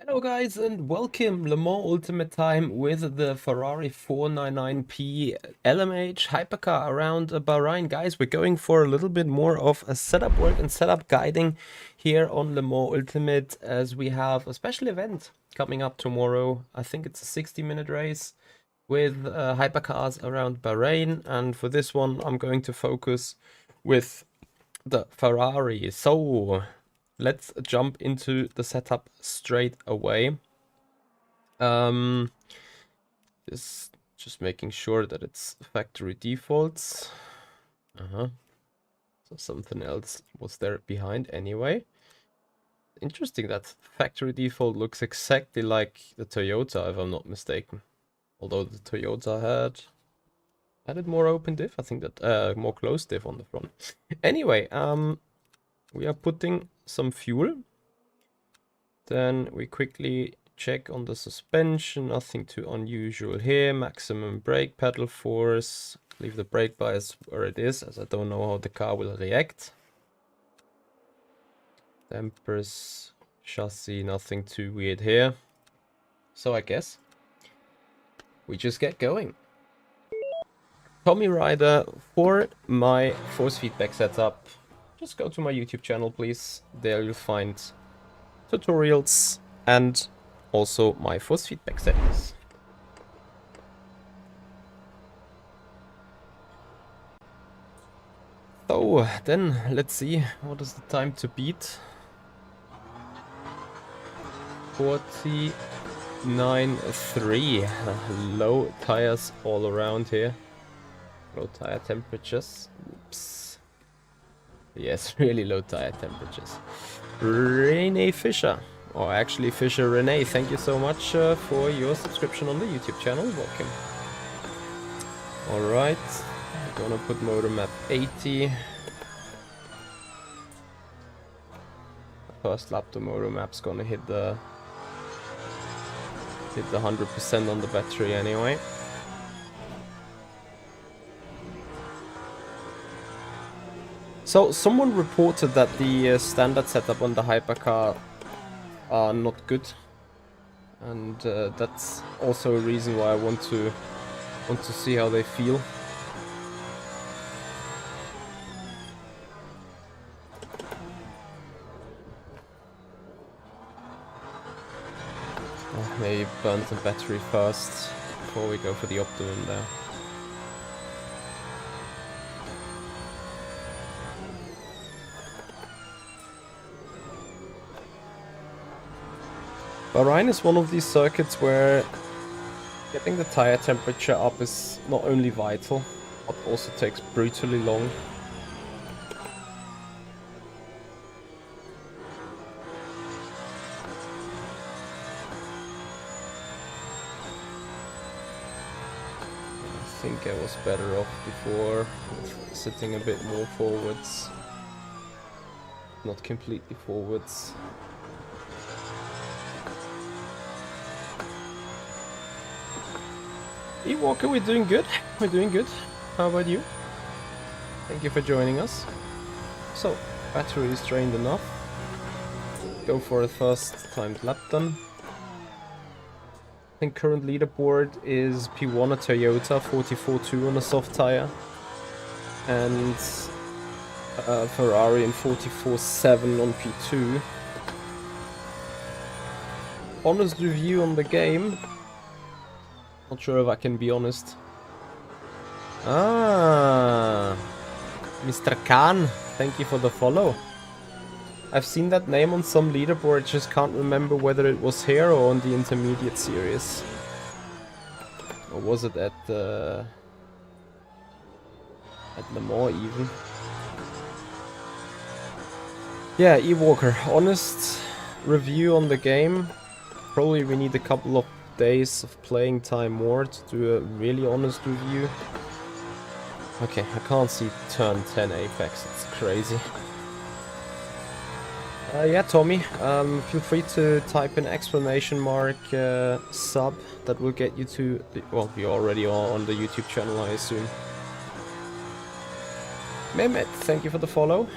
Hello guys and welcome Le Mans Ultimate Time with the Ferrari 499P LMH Hypercar around Bahrain. Guys, we're going for a little bit more of a setup work and setup guiding here on Le Mans Ultimate, as we have a special event coming up tomorrow. I think it's a 60-minute race with hypercars around Bahrain, and for this one I'm going to focus with the Ferrari. So let's jump into the setup straight away. Just making sure that it's factory defaults. So something else was there behind anyway. Interesting that factory default looks exactly like the Toyota, if I'm not mistaken. Although the Toyota had added more open diff, I think that more closed diff on the front. Anyway, we are putting some fuel. Then we quickly check on the suspension, nothing too unusual here. Maximum brake pedal force, leave the brake bias where it is, as I don't know how the car will react. Dampers, chassis, nothing too weird here. So I guess we just get going. Tommy Rider, for my force feedback setup, just go to my YouTube channel, please. There you'll find tutorials and also my force feedback settings. So then let's see what is the time to beat. 49.3. Low tires all around here. Low tire temperatures. Oops. Yes, really low tire temperatures. Rene Fischer, or actually Fischer Rene, thank you so much for your subscription on the YouTube channel. Welcome. Alright, I'm gonna put motor map 80. First lap, the motor map's gonna hit the 100% on the battery anyway. So someone reported that the standard setup on the Hypercar are not good, and that's also a reason why I want to see how they feel. Oh, maybe burn the battery first before we go for the optimum there. Bahrain is one of these circuits where getting the tire temperature up is not only vital, but also takes brutally long. I think I was better off before, sitting a bit more forwards, not completely forwards. Walker, we're doing good. We're doing good. How about you? Thank you for joining us. So, battery is drained enough. Go for a first timed lap done. I think current leaderboard is P1 a Toyota, 44.2 on a soft tire. And Ferrari in 44.7 on P2. Honest review on the game. Not sure if I can be honest. Ah, Mr. Khan, thank you for the follow. I've seen that name on some leaderboard, just can't remember whether it was here or on the intermediate series. Or was it at Le Mans even? Yeah, E-Walker, honest review on the game. Probably we need a couple of days of playing time more to do a really honest review. Okay, I can't see turn 10 apex, it's crazy. Yeah, Tommy, feel free to type an exclamation mark sub. That will get you to the, well, you're already on the YouTube channel, I assume. Mehmet, thank you for the follow.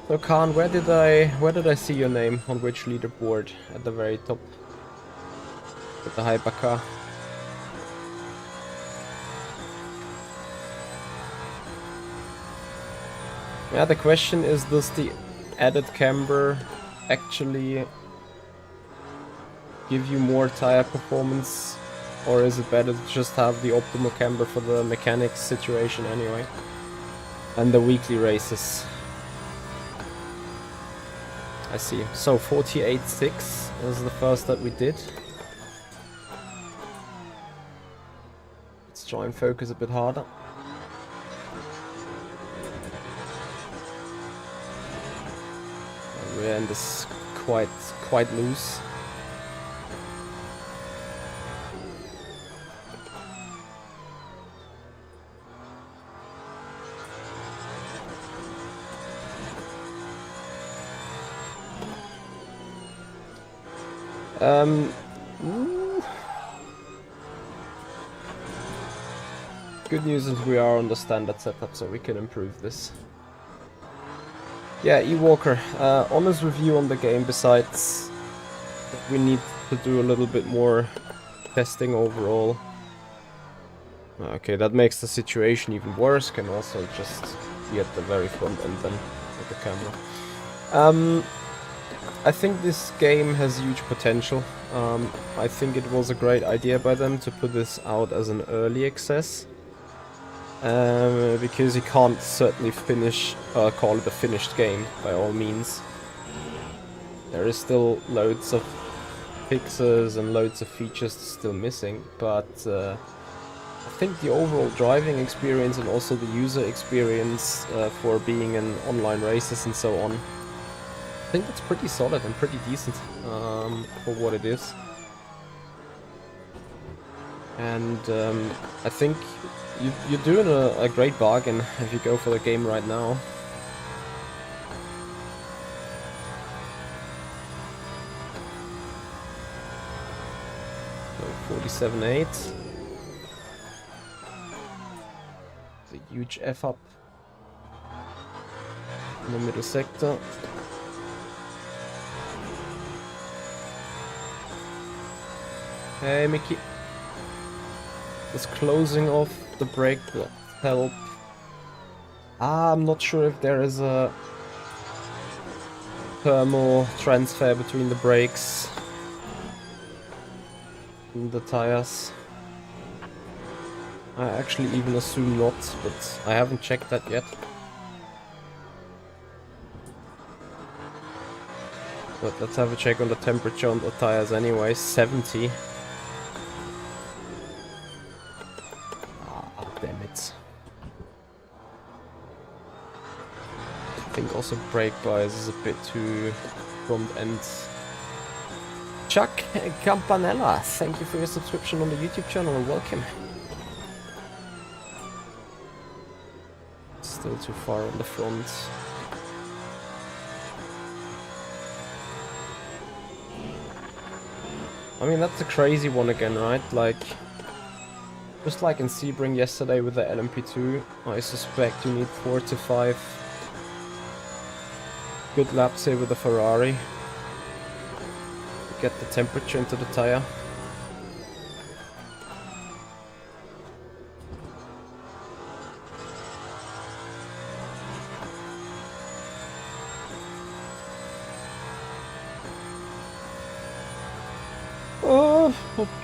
So Khan, where did I see your name on which leaderboard? At the very top. With the Hypercar. Yeah, the question is, does the added camber actually give you more tire performance, or is it better to just have the optimal camber for the mechanics situation anyway? And the weekly races. I see. So 48.6 is the first that we did. Let's try and focus a bit harder. The rear end is quite loose. Good news is we are on the standard setup, so we can improve this. Yeah, Ewalker, honest review on the game besides we need to do a little bit more testing overall. Okay, that makes the situation even worse. Can also just be at the very front end then with the camera. I think this game has huge potential. I think it was a great idea by them to put this out as an early access. Because you can't certainly call it a finished game by all means. There is still loads of fixes and loads of features still missing, but I think the overall driving experience and also the user experience for being in online races and so on, I think that's pretty solid and pretty decent for what it is. And I think you're doing a great bargain if you go for the game right now. So 47.8. It's a huge F up in the middle sector. Hey Mickey. Just closing off the brake will help. I'm not sure if there is a thermal transfer between the brakes and the tires. I actually even assume not, but I haven't checked that yet. But let's have a check on the temperature on the tires anyway. 70. Damn it. I think also brake bias is a bit too front end. Chuck Campanella, thank you for your subscription on the YouTube channel and welcome. Still too far on the front. I mean, that's a crazy one again, right? Like, just like in Sebring yesterday with the LMP2, I suspect you need 4 to 5 good laps here with the Ferrari to get the temperature into the tire.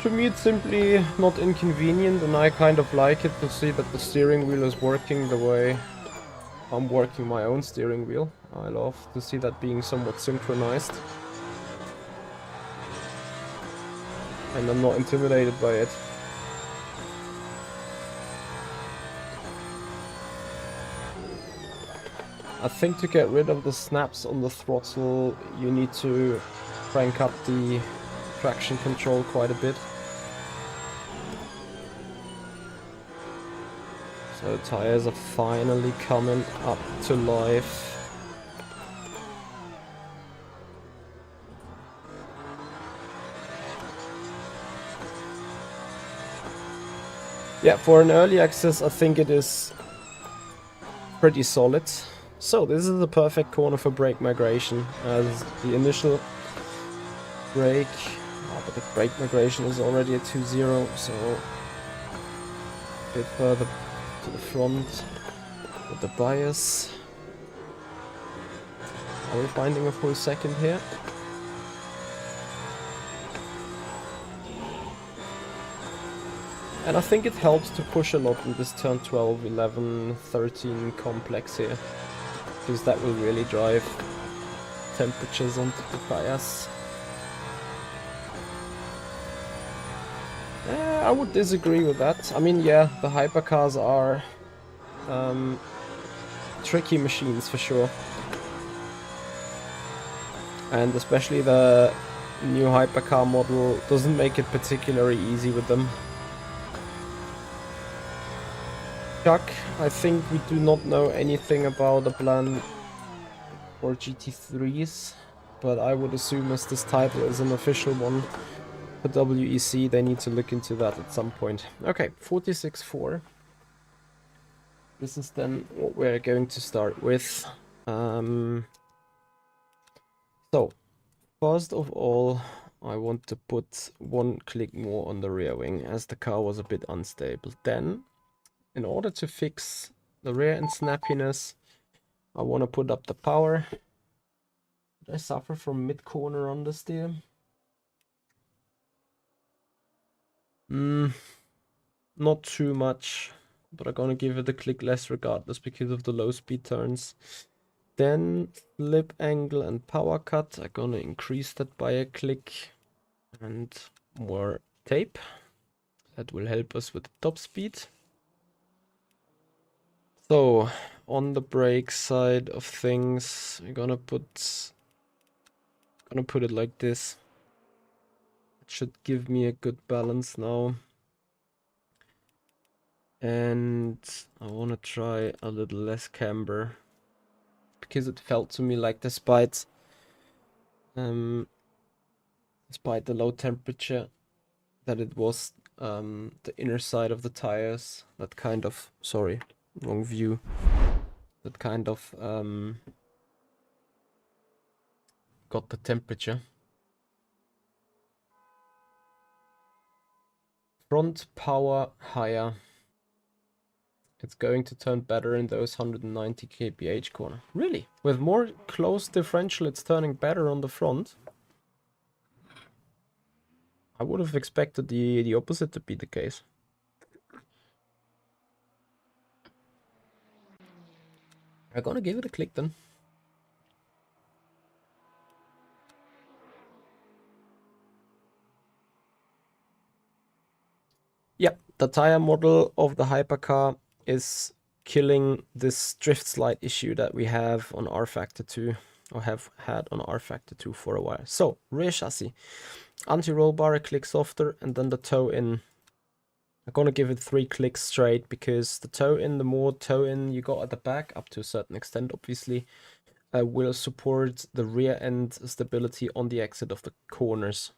To me it's simply not inconvenient, and I kind of like it to see that the steering wheel is working the way I'm working my own steering wheel. I love to see that being somewhat synchronized. And I'm not intimidated by it. I think to get rid of the snaps on the throttle, you need to crank up the traction control quite a bit. So tires are finally coming up to life. Yeah, for an early access I think it is pretty solid. So this is the perfect corner for brake migration, as the initial brake, but the brake migration is already at 2.0, so a bit further to the front with the bias. Are we finding a full second here? And I think it helps to push a lot in this turn 12, 11, 13 complex here, because that will really drive temperatures onto the tires. I would disagree with that. I mean, yeah, the hypercars are tricky machines for sure. And especially the new hypercar model doesn't make it particularly easy with them. Chuck, I think we do not know anything about a plan for GT3s, but I would assume as this title is an official one for WEC, they need to look into that at some point. Okay, 46.4. This is then what we're going to start with. So, first of all, I want to put one click more on the rear wing as the car was a bit unstable. Then, in order to fix the rear end snappiness, I want to put up the power. Did I suffer from mid-corner understeer? Not too much, but I'm gonna give it a click less regardless because of the low speed turns. Then flip angle and power cut, I'm gonna increase that by a click and more tape. That will help us with the top speed. So on the brake side of things, we're gonna put it like this. It should give me a good balance now. And I want to try a little less camber because it felt to me like despite the low temperature that it was the inner side of the tires that kind of, sorry, wrong view, that kind of got the temperature. Front power higher. It's going to turn better in those 190 kph corner. Really? With more close differential, it's turning better on the front? I would have expected the opposite to be the case. I'm gonna give it a click then. Yep, the tire model of the Hypercar is killing this drift slide issue that we have on R-Factor 2, or have had on R-Factor 2 for a while. So, rear chassis, anti-roll bar a click softer, and then the toe in. I'm gonna give it 3 clicks straight because the toe in, the more toe in you got at the back, up to a certain extent obviously, will support the rear end stability on the exit of the corners.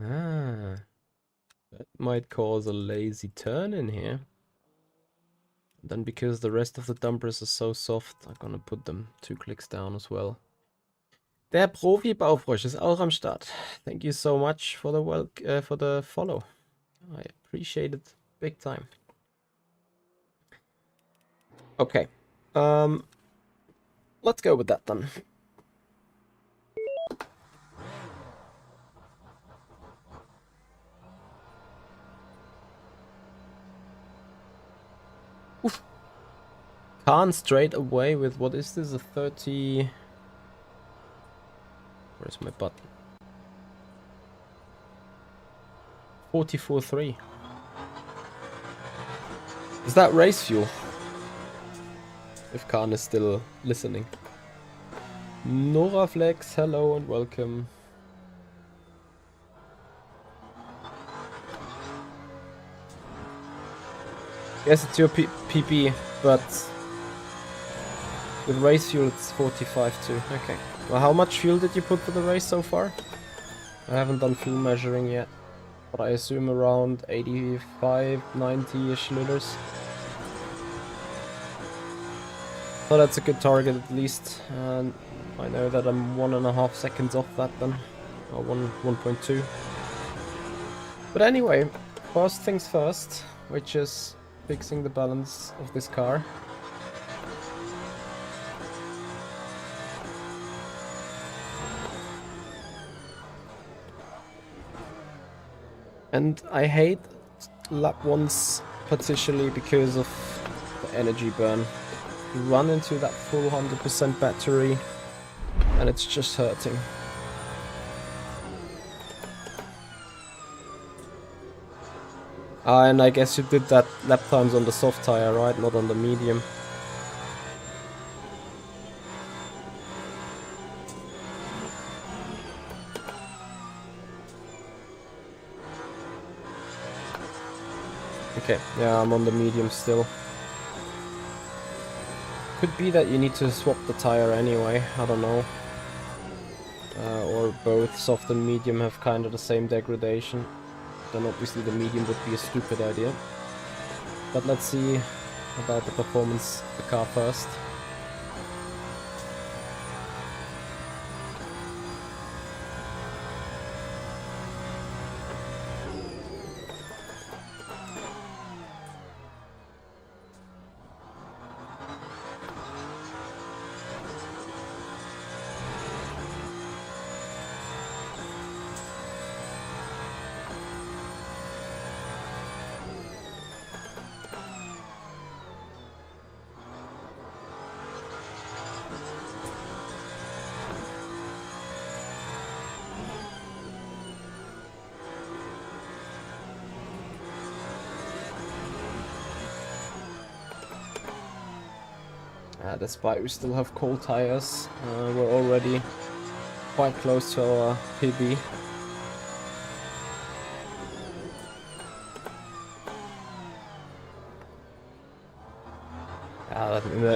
Ah, that might cause a lazy turn in here. Then because the rest of the dampers are so soft, I'm gonna put them 2 clicks down as well. Der Profi-Baufrosch ist auch am Start. Thank you so much for the follow. I appreciate it big time. Okay. Let's go with that then. Oof. Can't straight away with, what is this, a 30... Where's my button? 44.3. Is that race fuel? If Khan is still listening. Noraflex, hello and welcome. Yes, it's your PP, but with race fuel it's 45 too. Okay. Well, how much fuel did you put for the race so far? I haven't done fuel measuring yet, but I assume around 85, 90-ish liters. So that's a good target at least, and I know that I'm 1.5 seconds off that then, or 1.2. But anyway, first things first, which is fixing the balance of this car. And I hate lap 1s particularly because of the energy burn. You run into that full 100% battery and it's just hurting. And I guess you did that lap times on the soft tire, right? Not on the medium. Okay, yeah, I'm on the medium still. Could be that you need to swap the tire anyway, I don't know. Or both soft and medium have kind of the same degradation. Then obviously the medium would be a stupid idea. But let's see about the performance of the car first. Despite we still have cold tires, we're already quite close to our PB.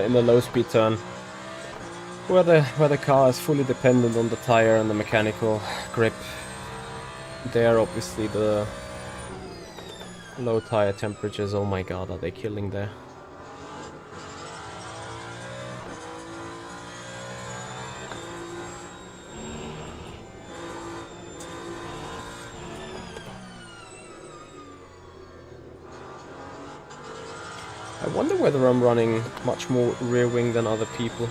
In the low speed turn, where the car is fully dependent on the tire and the mechanical grip, there obviously the low tire temperatures, oh my god, are they killing there. I wonder whether I'm running much more rear wing than other people.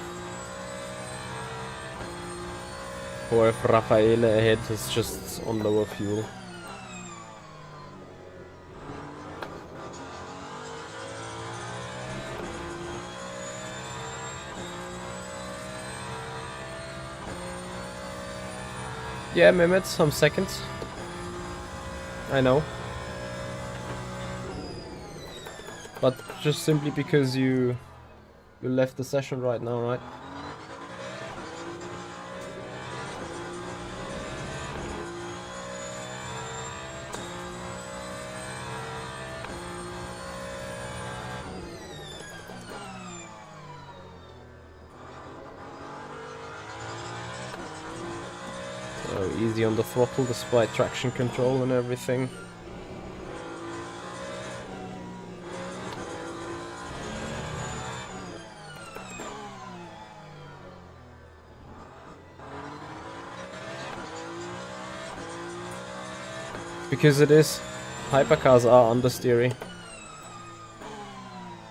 Or if Raffaele ahead is just on lower fuel. Yeah, Mehmet, I'm second. I know. But just simply because you left the session right now, right? So easy on the throttle despite traction control and everything. Because it is. Hypercars are understeery.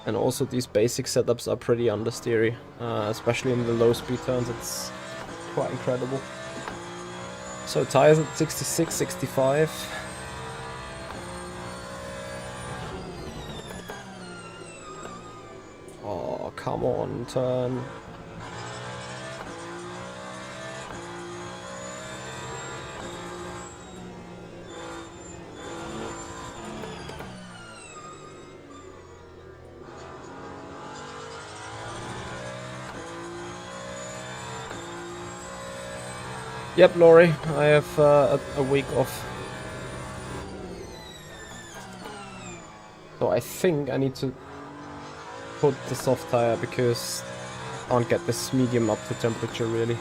And also these basic setups are pretty understeery. Especially in the low speed turns, it's quite incredible. So tires at 66, 65. Oh, come on, turn. Yep, Laurie, I have a week off. So I think I need to put the soft tire because I can't get this medium up to temperature really.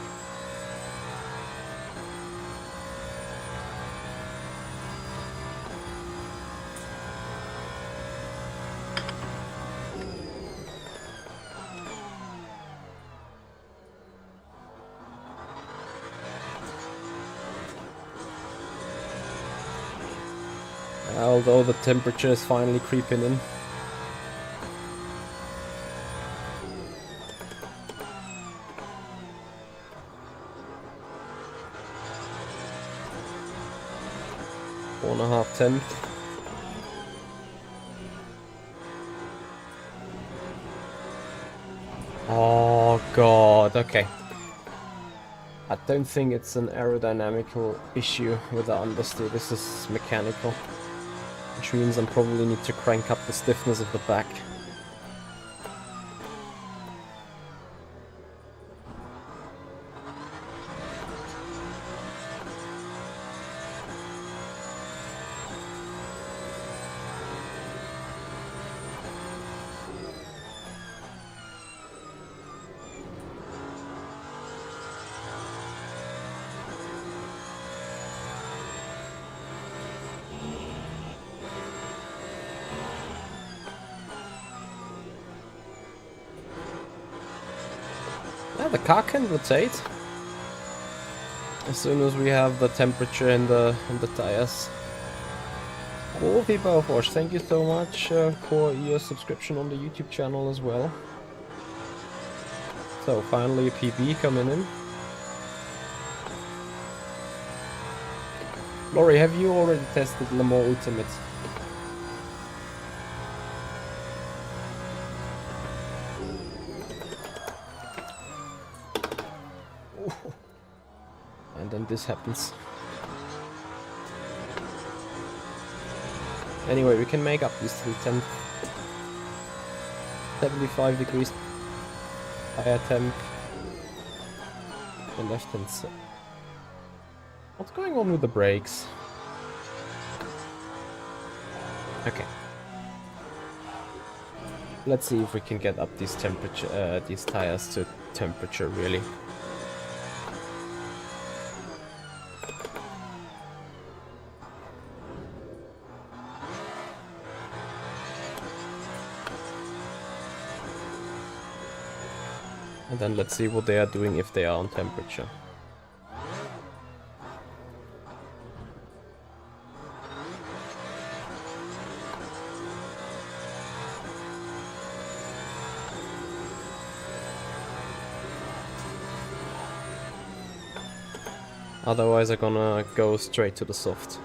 Although the temperature is finally creeping in. Four and a half tenths. Oh god, okay. I don't think it's an aerodynamical issue with the understeer, this is mechanical. Which means I probably need to crank up the stiffness of the back. Yeah, the car can rotate as soon as we have the temperature in the tires. Wolfie Bauforsch, thank you so much for your subscription on the YouTube channel as well. So finally a PB coming in. Laurie, have you already tested Le Mans Ultimate? And then this happens. Anyway, we can make up these 310. 75 degrees higher temp. The left hand side. What's going on with the brakes? Okay. Let's see if we can get up these temperature, these tires to temperature really. And then let's see what they are doing if they are on temperature. Otherwise I'm gonna go straight to the soft.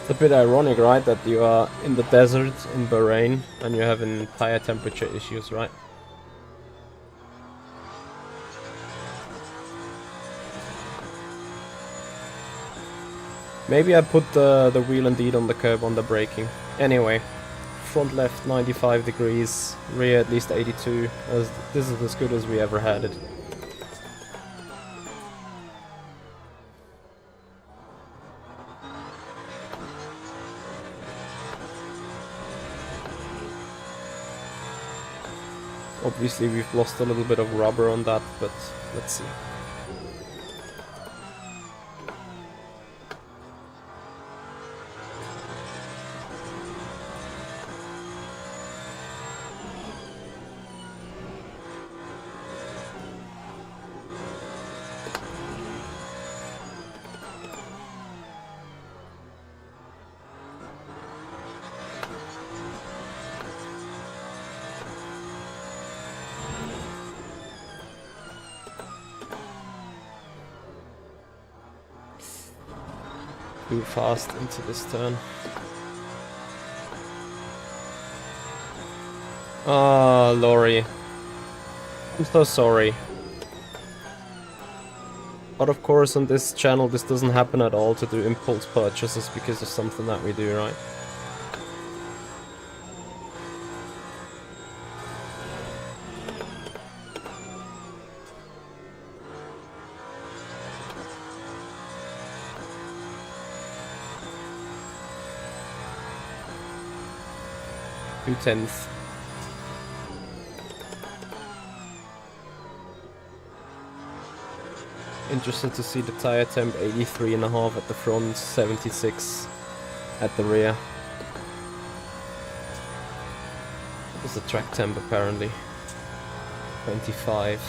It's a bit ironic, right, that you are in the desert in Bahrain and you're having tire temperature issues, right? Maybe I put the wheel indeed on the curb on the braking. Anyway, front left 95 degrees, rear at least 82. This is as good as we ever had it. Obviously we've lost a little bit of rubber on that, but let's see. Too fast into this turn. Ah, Laurie. I'm so sorry. But of course on this channel this doesn't happen at all to do impulse purchases because of something that we do, right? Two-tenths. Interested to see the tire temp, 83.5 at the front, 76 at the rear. What is the track temp apparently? 25.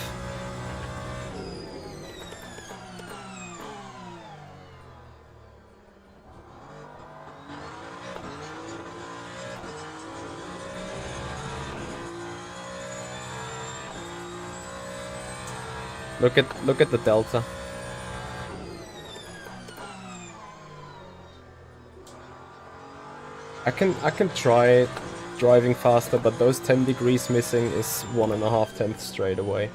Look at the delta. I can try driving faster, but those 10 degrees missing is 1.5 tenths straight away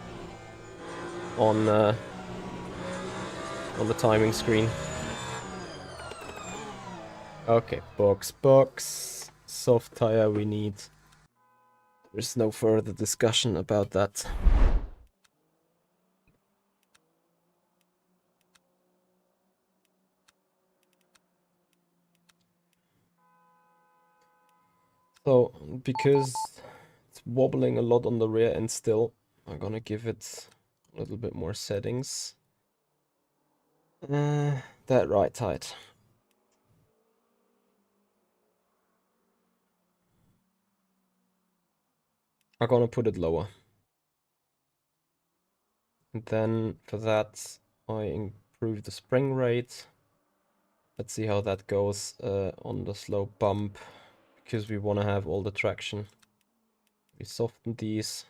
on the timing screen. Okay, box, soft tire we need. There's no further discussion about that. So, because it's wobbling a lot on the rear end still, I'm gonna give it a little bit more settings. That right tight. I'm gonna put it lower. And then for that, I improve the spring rate. Let's see how that goes on the slow bump, because we want to have all the traction. We soften these.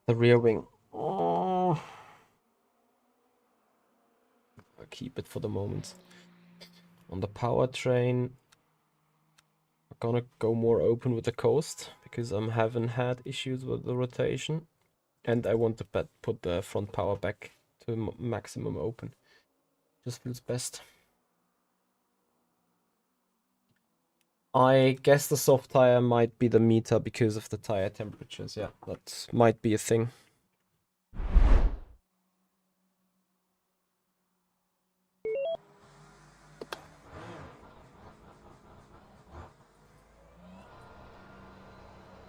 The rear wing. Oh. I'll keep it for the moment. On the powertrain, I'm gonna go more open with the coast, because I haven't had issues with the rotation. And I want to put the front power back to maximum open. Just feels best. I guess the soft tire might be the meter because of the tire temperatures. Yeah, that might be a thing.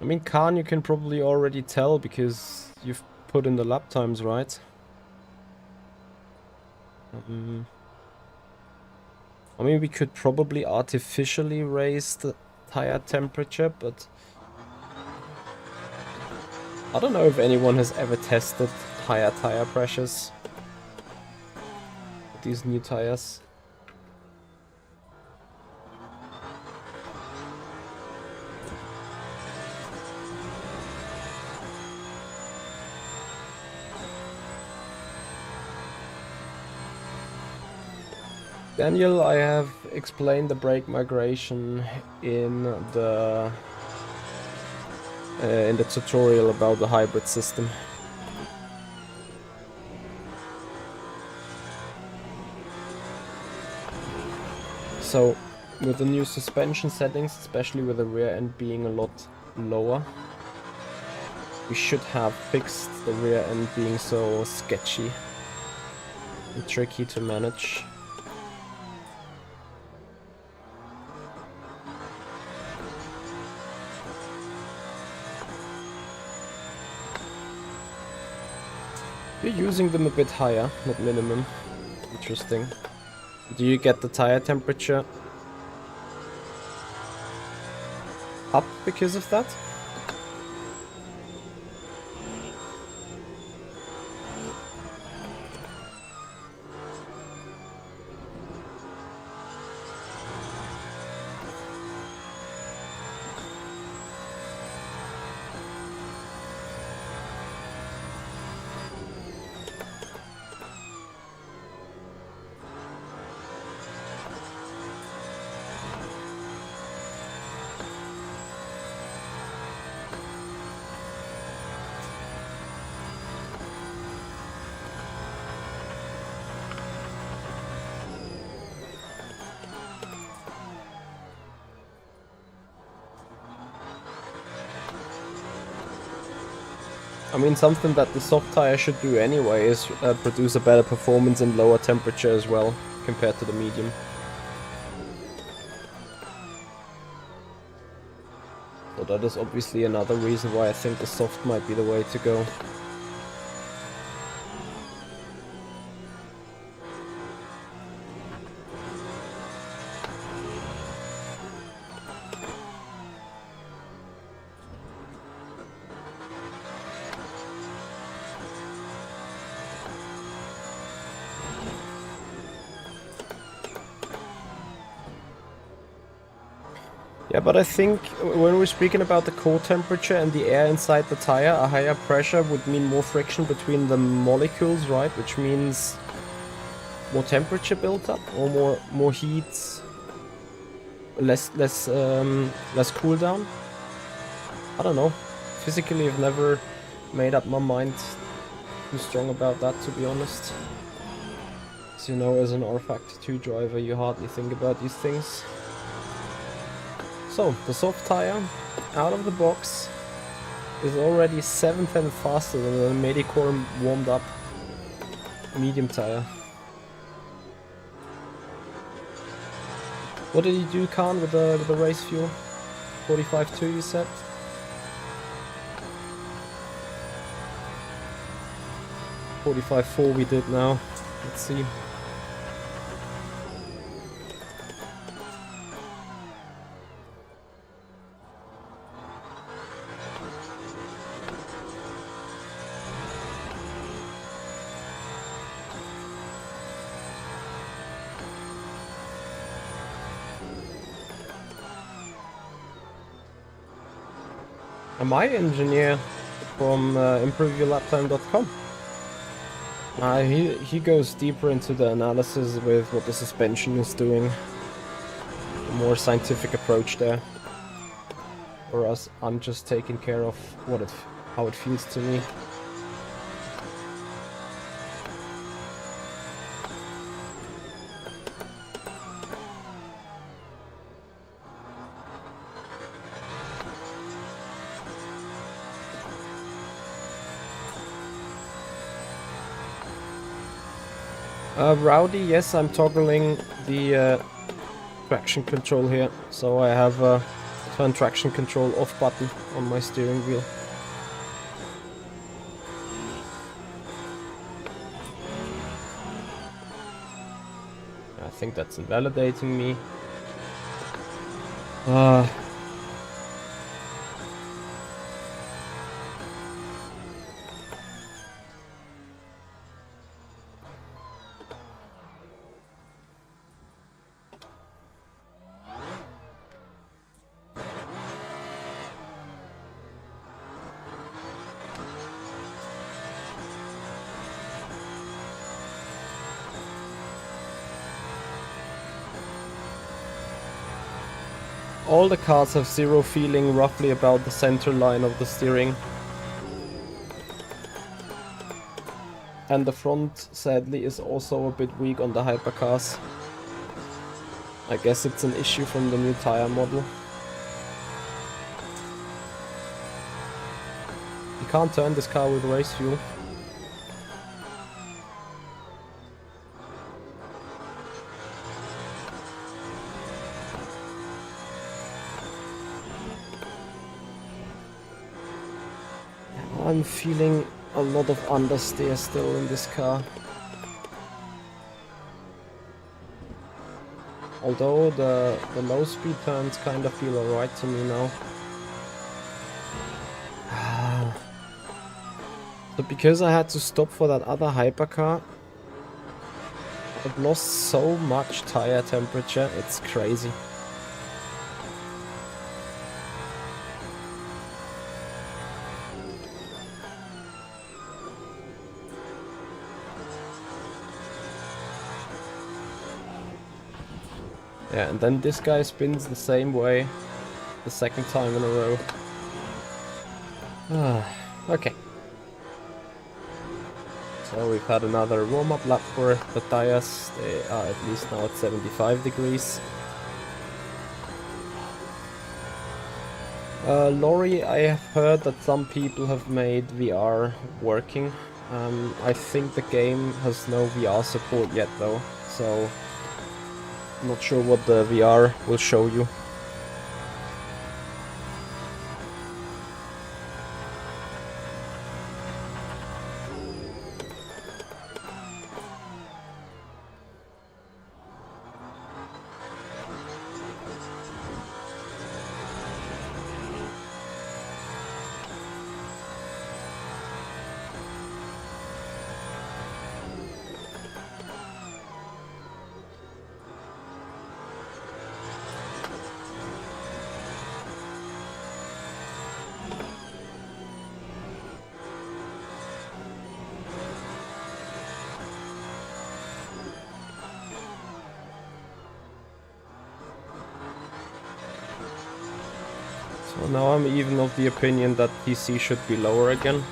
I mean, Khan, you can probably already tell because you've put in the lap times, right? I mean, we could probably artificially raise the tire temperature, but I don't know if anyone has ever tested higher tire pressures with these new tires. Daniel, I have explained the brake migration in the tutorial about the hybrid system. So, with the new suspension settings, especially with the rear end being a lot lower, we should have fixed the rear end being so sketchy and tricky to manage. You're using them a bit higher, not minimum. Interesting. Do you get the tire temperature up because of that? I mean, something that the soft tire should do anyway is produce a better performance in lower temperature as well, compared to the medium. So that is obviously another reason why I think the soft might be the way to go. Yeah, but I think when we're speaking about the core temperature and the air inside the tire, a higher pressure would mean more friction between the molecules, right? Which means more temperature built up, or more heat, less cool down. I don't know. Physically, I've never made up my mind too strong about that, to be honest. As you know, as an R Factor 2 driver, you hardly think about these things. So, the soft tire, out of the box, is already 7/10 faster than the Medicore warmed up medium tire. What did you do, Khan, with the race fuel? 45.2 you said? 45.4 we did now. Let's see. My engineer from improveyourlaptime.com. He goes deeper into the analysis with what the suspension is doing. A more scientific approach there. For us, I'm just taking care of how it feels to me. Rowdy, yes, I'm toggling the traction control here, so I have a turn traction control off button on my steering wheel. I think that's invalidating me. All the cars have zero feeling roughly about the center line of the steering. And the front, sadly, is also a bit weak on the hypercars. I guess it's an issue from the new tire model. You can't turn this car with race fuel. I'm feeling a lot of understeer still in this car. Although the low speed turns kind of feel alright to me now. But because I had to stop for that other hypercar, I've lost so much tire temperature, it's crazy. Yeah, and then this guy spins the same way the second time in a row. Okay. So we've had another warm-up lap for the tires. They are at least now at 75 degrees. Laurie, I have heard that some people have made VR working. I think the game has no VR support yet though, so I'm not sure what the VR will show you. So now I'm even of the opinion that PC should be lower again.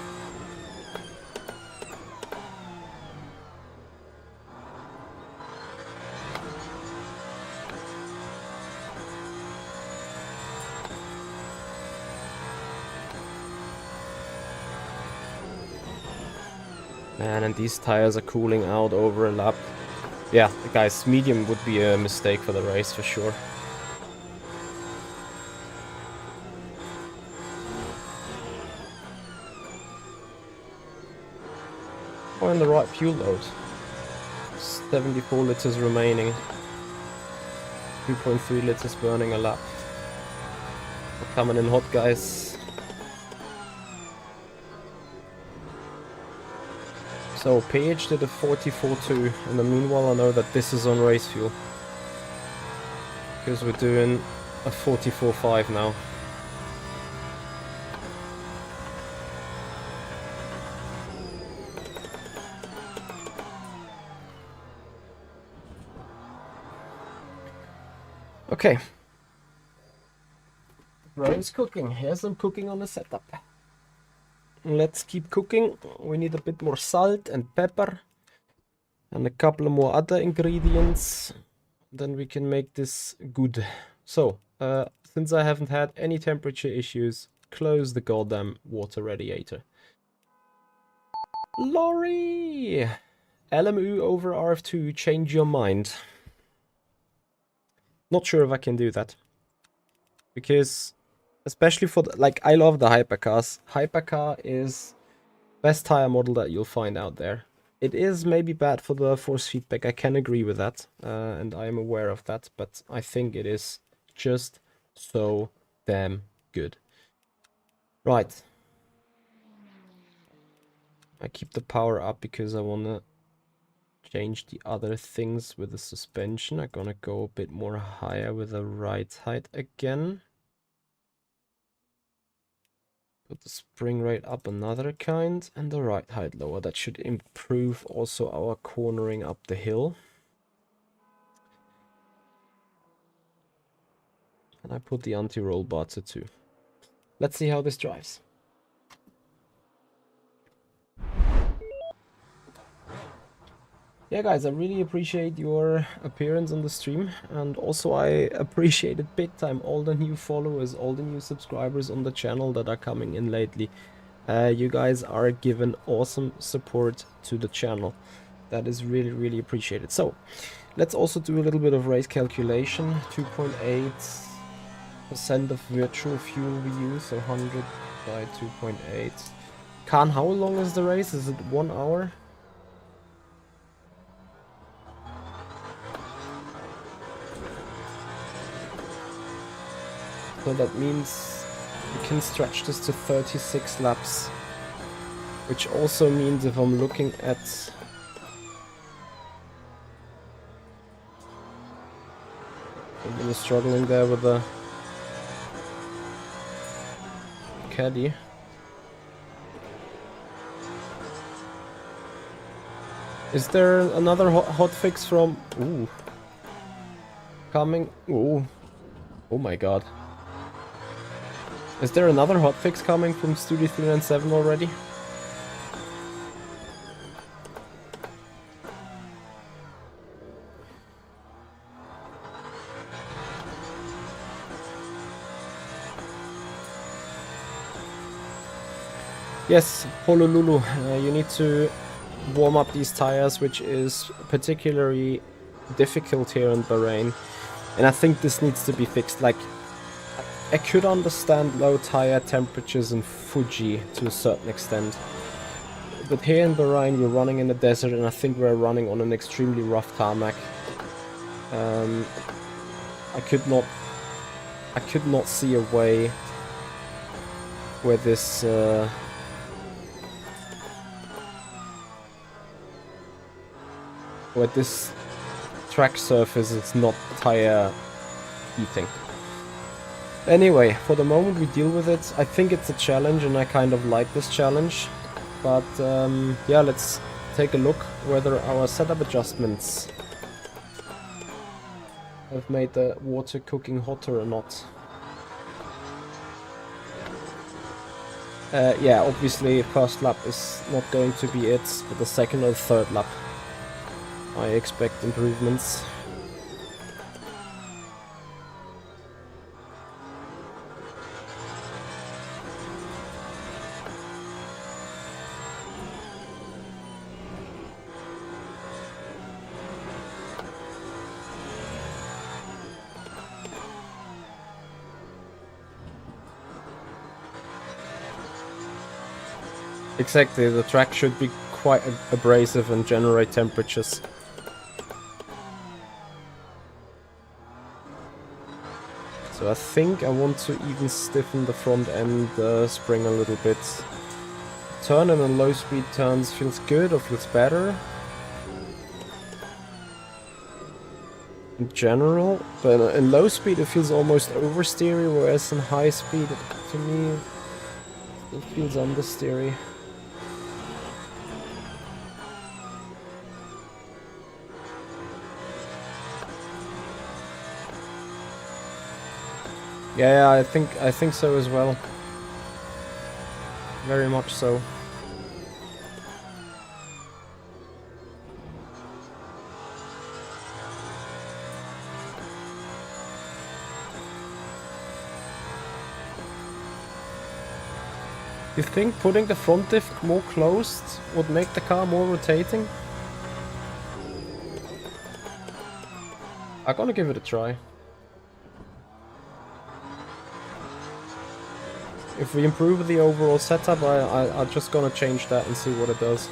Man, and these tires are cooling out over a lap. Yeah, guys, medium would be a mistake for the race for sure. We're in the right fuel load. 74 liters remaining. 2.3 liters burning a lap. We're coming in hot, guys. So, PH did a 44.2, and the meanwhile I know that this is on race fuel. Because we're doing a 44.5 now. Okay. Bro's cooking. Here's some cooking on the setup. Let's keep cooking. We need a bit more salt and pepper. And a couple more other ingredients. Then we can make this good. So, since I haven't had any temperature issues, close the goddamn water radiator. Lorry! LMU over RF2, change your mind. Not sure if I can do that. Because, especially for, like, I love the Hypercars. Hypercar is best tire model that you'll find out there. It is maybe bad for the force feedback, I can agree with that. And I am aware of that, but I think it is just so damn good. Right. I keep the power up because I want to change the other things with the suspension. I'm gonna go a bit more higher with the right height again. Put the spring rate up another kind and the right height lower. That should improve also our cornering up the hill. And I put the anti-roll bar to 2. Let's see how this drives. Yeah, guys, I really appreciate your appearance on the stream, and also I appreciated big time all the new followers, all the new subscribers on the channel that are coming in lately. You guys are giving awesome support to the channel. That is really, really appreciated. So, let's also do a little bit of race calculation. 2.8% of virtual fuel we use, so 100 by 2.8. Khan, how long is the race? Is it 1 hour? So that means we can stretch this to 36 laps. Which also means if I'm looking at... I'm really struggling there with the caddy. Is there another hot fix from... Ooh. Coming... Ooh. Oh my god. Is there another hotfix coming from Studio 397 already? Yes, Honolulu, you need to warm up these tires, which is particularly difficult here in Bahrain. And I think this needs to be fixed. Like, I could understand low tire temperatures in Fuji to a certain extent. But here in Bahrain we're running in the desert, and I think we're running on an extremely rough tarmac. I could not see a way where this track surface is not tire heating. Anyway, for the moment we deal with it. I think it's a challenge and I kind of like this challenge. But yeah, let's take a look whether our setup adjustments have made the water cooking hotter or not. Yeah, obviously first lap is not going to be it, but the second or third lap I expect improvements. Exactly, the track should be quite abrasive and generate temperatures. So I think I want to even stiffen the front end spring a little bit. Turn in a low speed turns feels good or feels better in general, but in low speed it feels almost oversteery, whereas in high speed to me it feels understeery. Yeah, I think so as well. Very much so. You think putting the front diff more closed would make the car more rotating? I'm gonna give it a try. If we improve the overall setup, I'm just gonna change that and see what it does.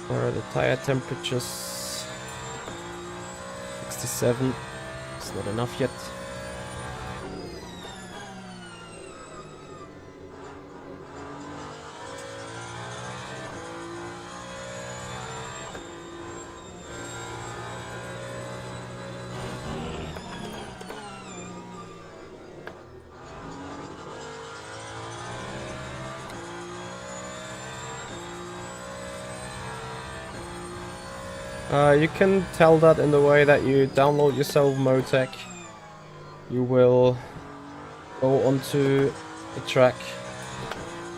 Where are the tire temperatures? 67. It's not enough yet. You can tell that in the way that you download yourself Motec. You will go onto the track,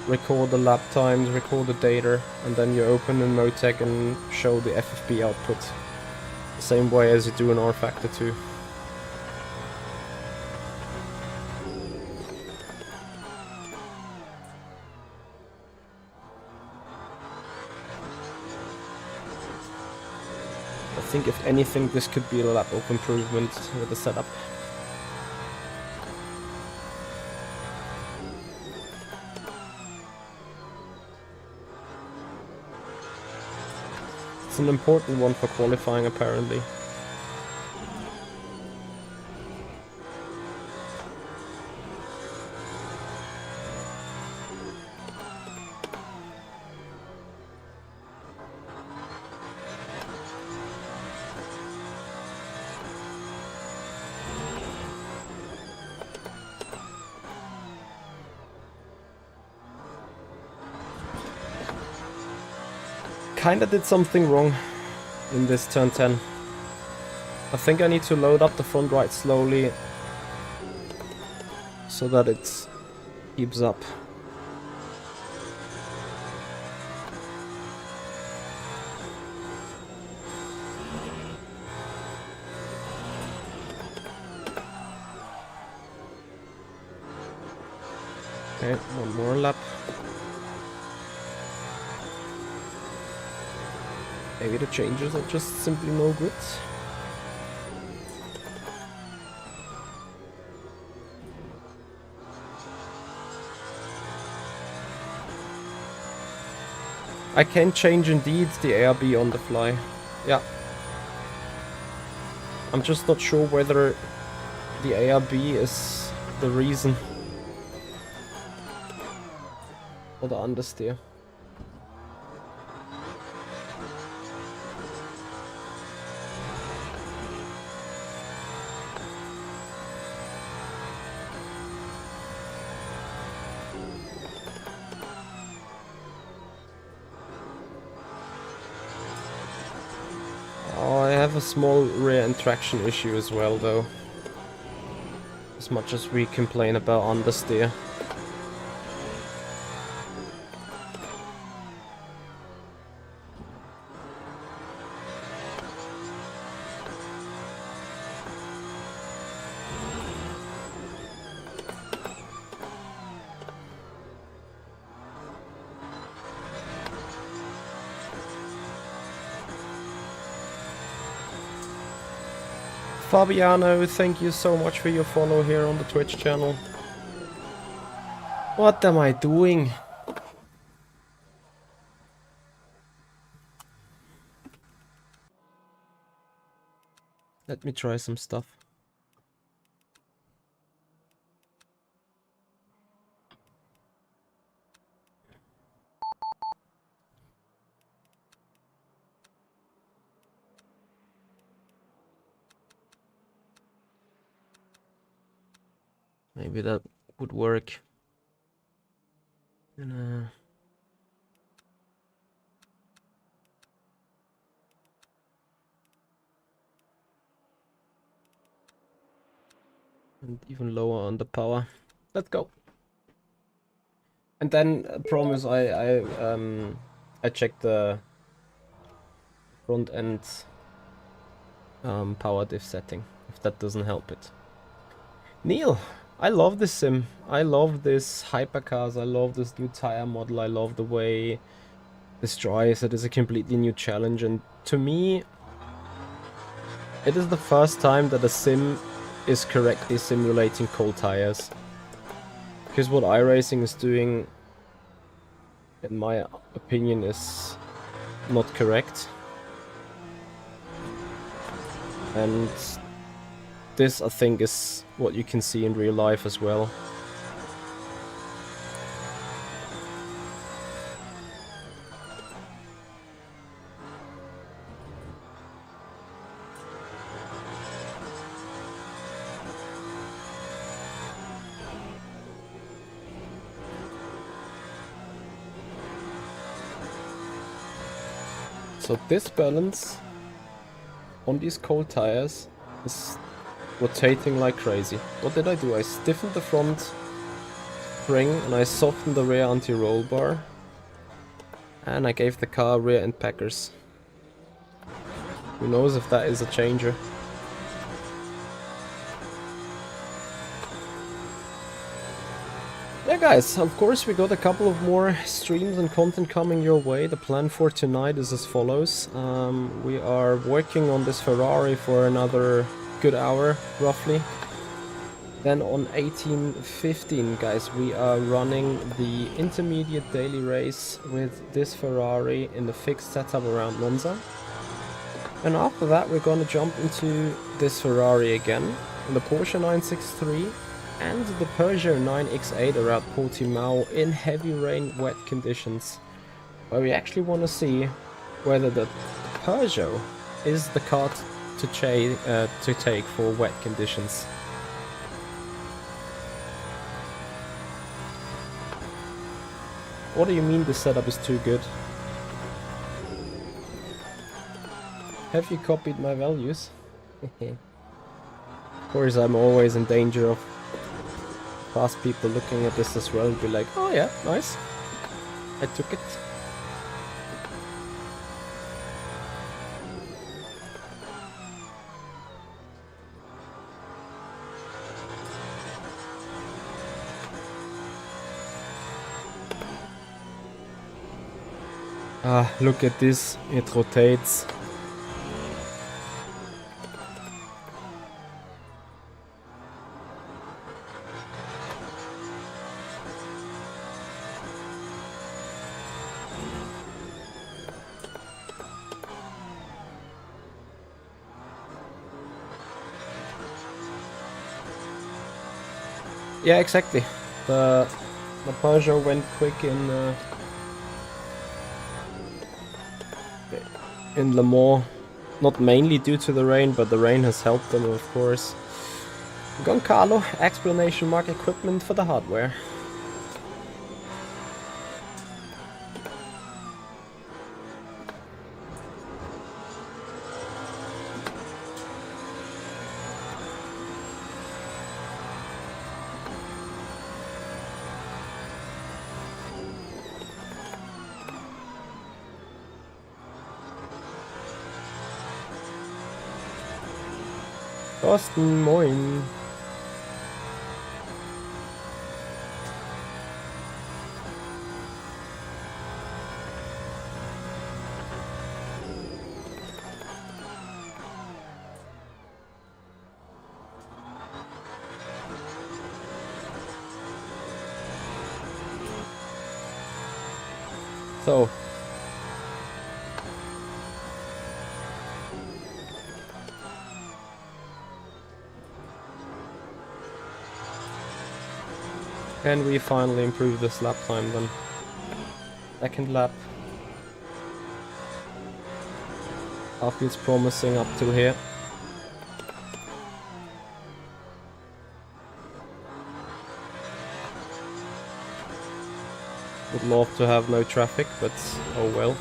record the lap times, record the data, and then you open in Motec and show the FFP output. The same way as you do in R-Factor 2. I think if anything this could be a lap of improvement with the setup. It's an important one for qualifying apparently. Kinda did something wrong in this turn 10. I think I need to load up the front right slowly so that it keeps up. Okay, one more lap. Maybe the changes are just simply no good. I can change indeed the ARB on the fly. Yeah. I'm just not sure whether the ARB is the reason. Or the understeer. have a small rear end traction issue as well, though. As much as we complain about understeer. Fabiano, thank you so much for your follow here on the Twitch channel. What am I doing? Let me try some stuff. Maybe that would work. And even lower on the power. Let's go. And then promise I check the front end power diff setting if that doesn't help it. Neil, I love this sim. I love this hypercars. I love this new tire model. I love the way this drives. It is a completely new challenge, and to me, it is the first time that a sim is correctly simulating cold tires. Because what iRacing is doing, in my opinion, is not correct. And this, I think, is what you can see in real life as well. So this balance on these cold tires is rotating like crazy. What did I do? I stiffened the front spring and I softened the rear anti-roll bar. And I gave the car rear end packers. Who knows if that is a changer. Yeah guys, of course we got a couple of more streams and content coming your way. The plan for tonight is as follows. We are working on this Ferrari for another good hour, roughly. Then on 18:15, guys, we are running the intermediate daily race with this Ferrari in the fixed setup around Monza. And after that we're gonna jump into this Ferrari again, the Porsche 963 and the Peugeot 9X8 around Portimao in heavy rain, wet conditions, where we actually want to see whether the Peugeot is the car to take for wet conditions. What do you mean the setup is too good? Have you copied my values? Of course, I'm always in danger of past people looking at this as well and be like, oh yeah, nice, I took it. Ah, look at this, it rotates. Yeah, exactly. The Peugeot went quick in Le Mans, not mainly due to the rain, but the rain has helped them, of course. Goncalo, explanation mark equipment for the hardware. Thorsten, moin. So. Can we finally improve this lap time then? Second lap. That feels promising up to here. Would love to have no traffic, but oh well.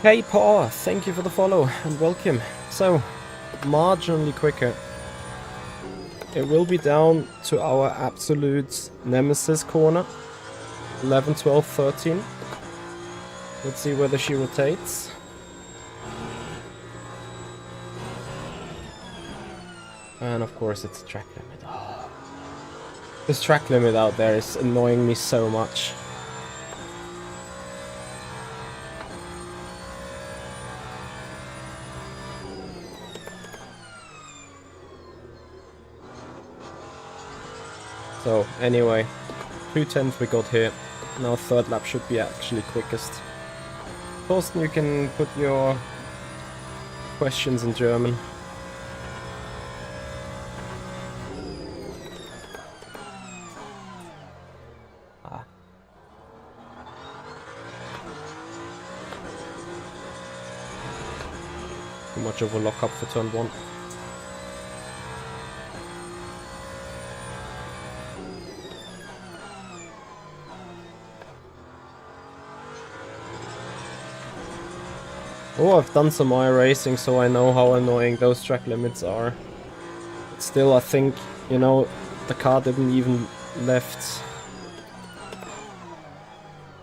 Hey Paul, thank you for the follow and welcome. So, marginally quicker. It will be down to our absolute nemesis corner. 11, 12, 13. Let's see whether she rotates. And of course it's track limit. Oh. This track limit out there is annoying me so much. So anyway, 2/10 we got here. Now third lap should be actually quickest. Thorsten, you can put your questions in German. Too much of a lock-up for turn 1. Oh, I've done some iRacing, so I know how annoying those track limits are. But still, I think, you know, the car didn't even left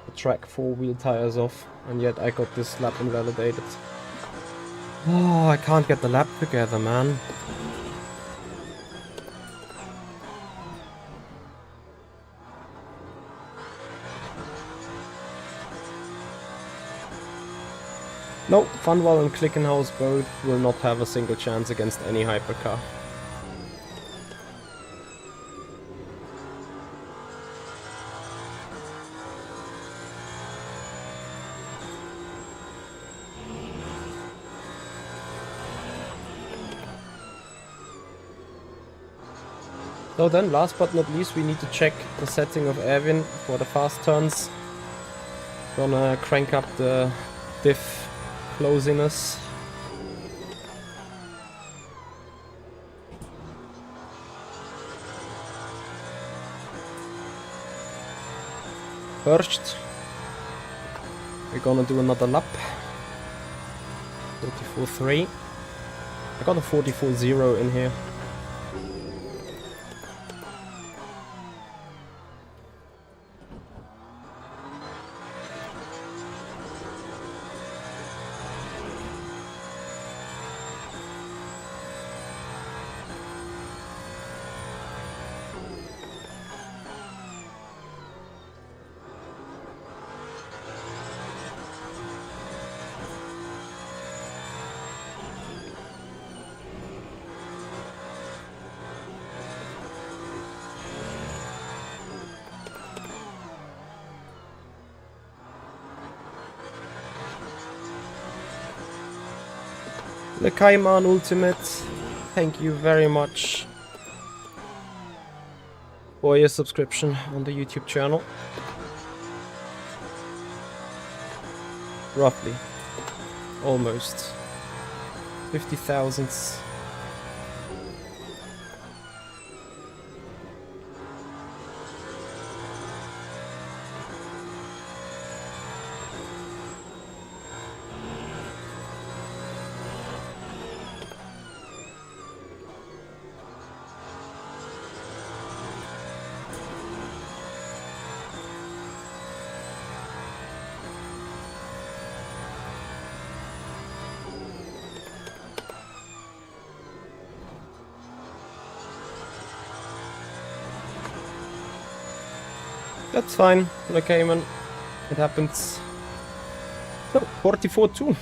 the track 4-wheel tires off, and yet I got this lap invalidated. Oh, I can't get the lap together, man. No, Funwell and Clickenhouse both will not have a single chance against any hypercar. So then, last but not least, we need to check the setting of Erwin for the fast turns. Gonna crank up the diff closiness. First, we're gonna do another lap. 44.3. I got a 44.0 in here. The Kaiman Ultimate, thank you very much for your subscription on the YouTube channel. Roughly, almost 50,000. That's fine, like Cayman. It happens. So, 44-2.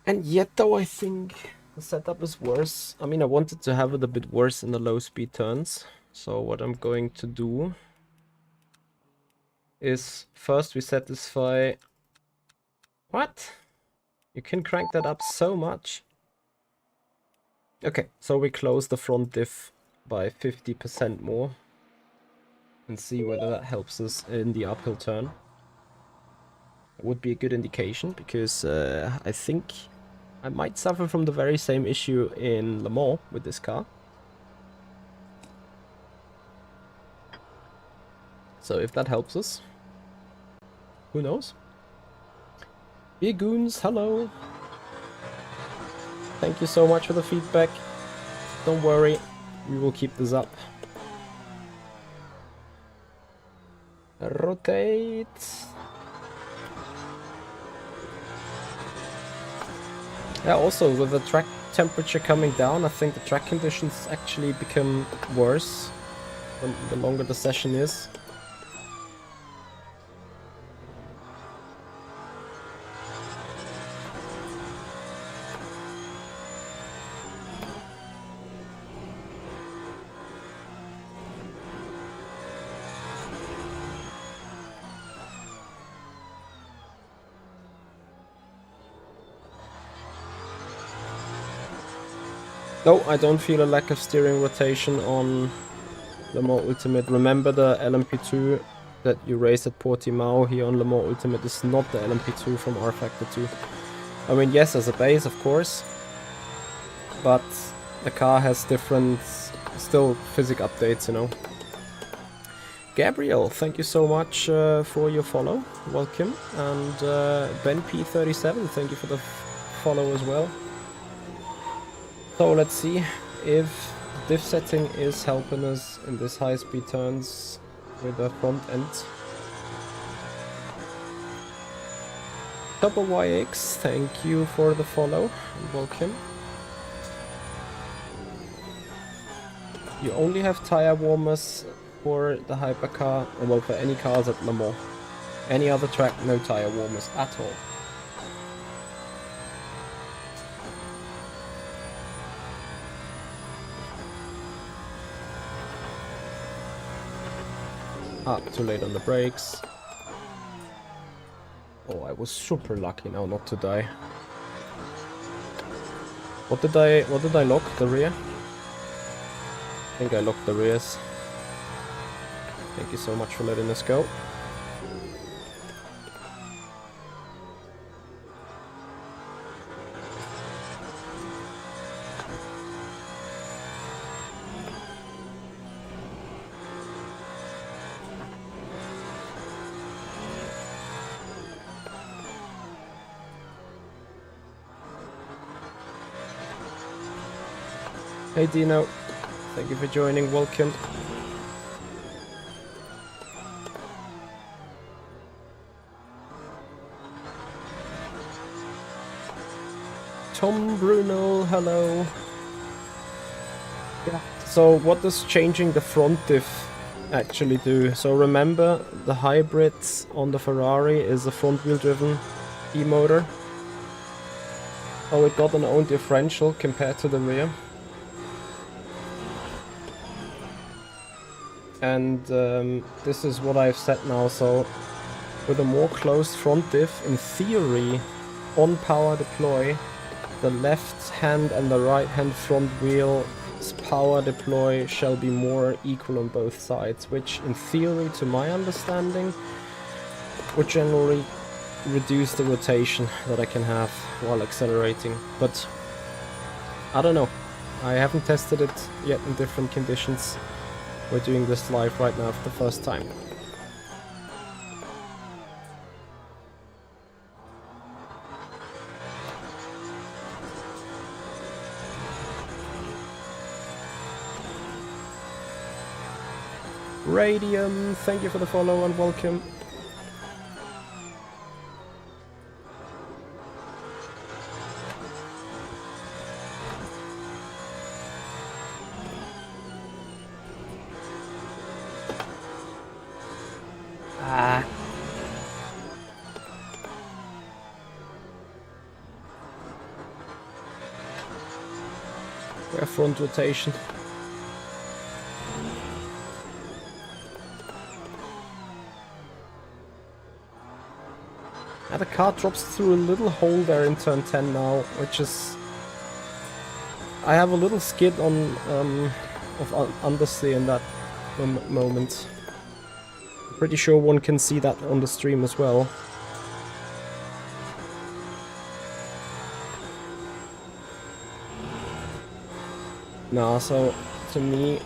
And yet, though, I think the setup is worse. I mean, I wanted to have it a bit worse in the low speed turns. So what I'm going to do is first we satisfy... What? You can crank that up so much. Okay, so we close the front diff by 50% more. And see whether that helps us in the uphill turn. It would be a good indication, because I think I might suffer from the very same issue in Le Mans with this car. So if that helps us, who knows? Bigoons, hello! Thank you so much for the feedback. Don't worry, we will keep this up. Rotate. Yeah, also with the track temperature coming down, I think the track conditions actually become worse the longer the session is. No, I don't feel a lack of steering rotation on Le Mans Ultimate. Remember the LMP2 that you raced at Portimao here on Le Mans Ultimate is not the LMP2 from R Factor 2. I mean, yes, as a base, of course, but the car has different, still physics updates, you know. Gabriel, thank you so much for your follow. Welcome. And Ben P37, thank you for the follow as well. So let's see if diff setting is helping us in this high speed turns with the front end. Double YX, thank you for the follow and welcome. You only have tire warmers for the Hypercar, or well, for any cars at Le Mans. Any other track, no tire warmers at all. Ah, too late on the brakes. Oh, I was super lucky now not to die. What did I lock? The rear? I think I locked the rears. Thank you so much for letting us go. Hey Dino, thank you for joining, welcome. Tom Bruno, hello. Yeah. So what does changing the front diff actually do? So remember, the hybrids on the Ferrari is a front wheel driven e-motor. Oh, it got an own differential compared to the rear. And this is what I've set now, so with a more closed front diff, in theory, on power deploy, the left hand and the right hand front wheel's power deploy shall be more equal on both sides, which in theory, to my understanding, would generally reduce the rotation that I can have while accelerating. But I don't know, I haven't tested it yet in different conditions. We're doing this live right now for the first time. Radium, thank you for the follow and welcome. We're front rotation. The car drops through a little hole there in turn 10 now, which is... I have a little skid on of understeer in that moment. I'm pretty sure one can see that on the stream as well. Nah, so to me,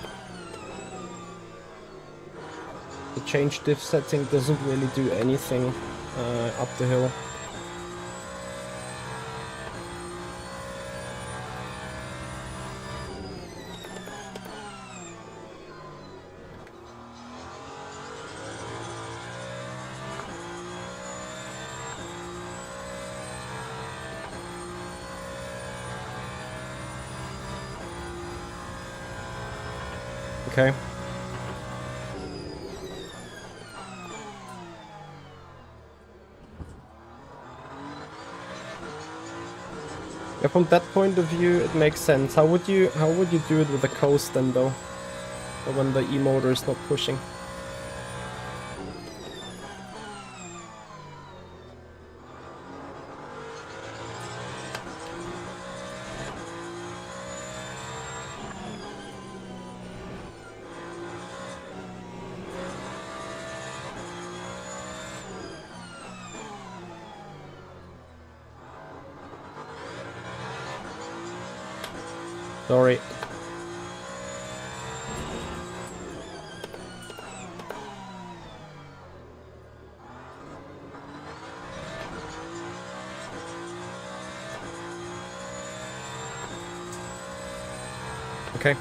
the change diff setting doesn't really do anything up the hill. Okay. Yeah, from that point of view, it makes sense. How would you do it with the coast then, though? Or when the e-motor is not pushing? Sorry. Okay.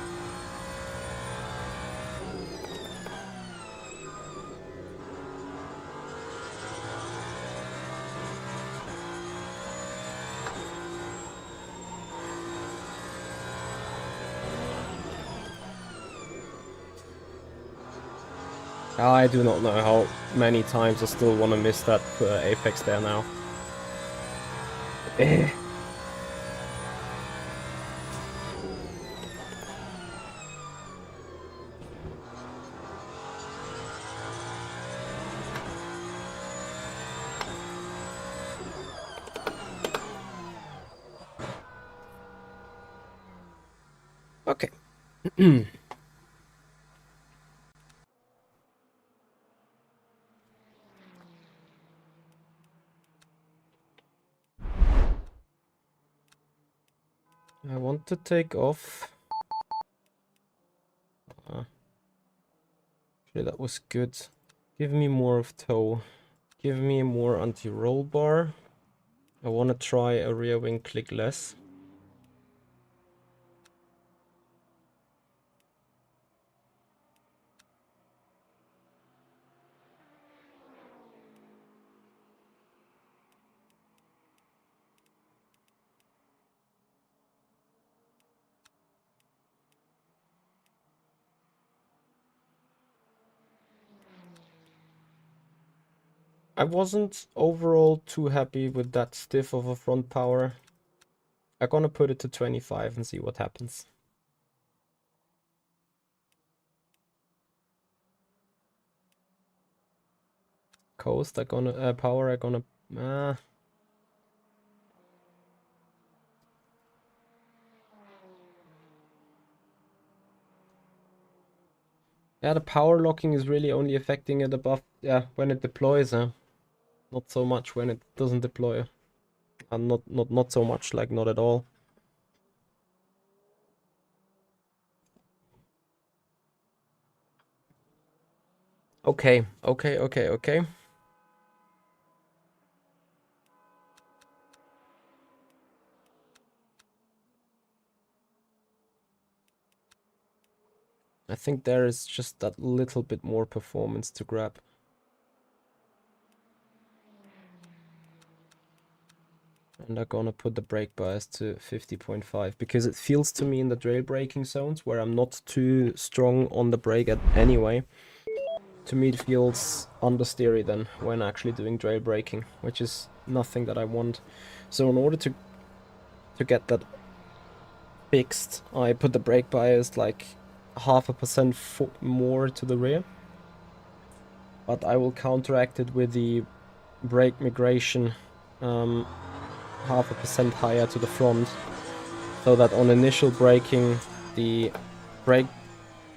I do not know how many times I still want to miss that apex there now. Okay. I want to take off. Actually, that was good. Give me more of toe. Give me more anti-roll bar. I want to try a rear wing click less. I wasn't overall too happy with that stiff of a front power. I'm gonna put it to 25 and see what happens. Coast, I'm gonna power, I'm gonna yeah, the power locking is really only affecting it above, yeah, when it deploys, huh? Not so much when it doesn't deploy. And not so much, like not at all. Okay. I think there is just that little bit more performance to grab. And I'm gonna put the brake bias to 50.5 because it feels to me in the trail braking zones where I'm not too strong on the brake anyway. To me it feels understeery then when actually doing trail braking, which is nothing that I want. So in order to get that fixed. I put the brake bias like 0.5% more to the rear. But I will counteract it with the brake migration 0.5% higher to the front. So that on initial braking, the brake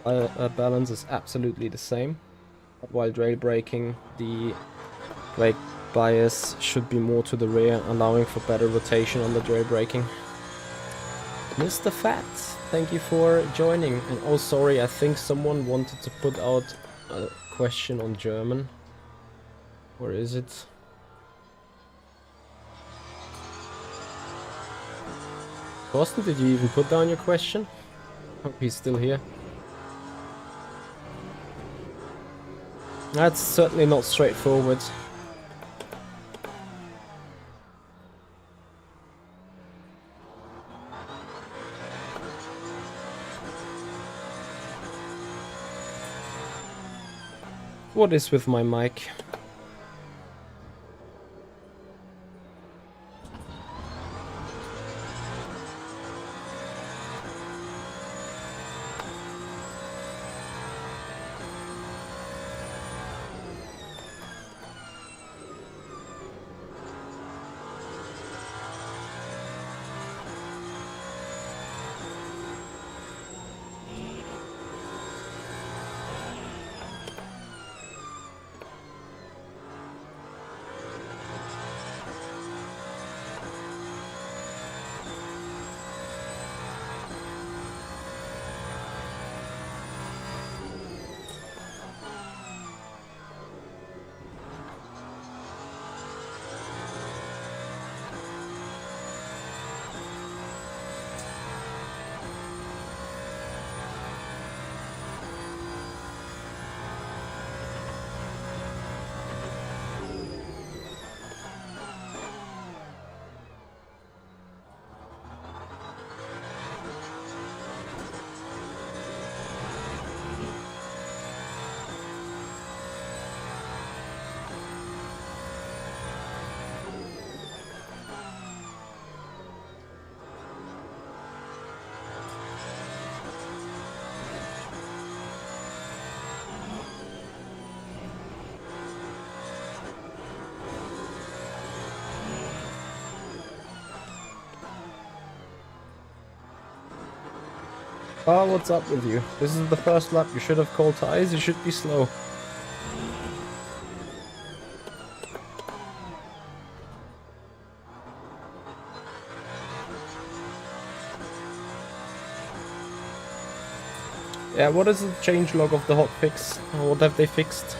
balance is absolutely the same. But while trail braking, the brake bias should be more to the rear, allowing for better rotation on the trail braking. Mr. Fat, thank you for joining. And oh, sorry, I think someone wanted to put out a question on German. Where is it? Thorsten, did you even put down your question? Hope he's still here. That's certainly not straightforward. What is with my mic? Oh, what's up with you? This is the first lap. You should have called ties. You should be slow. Yeah, what is the changelog of the hotfix? What have they fixed?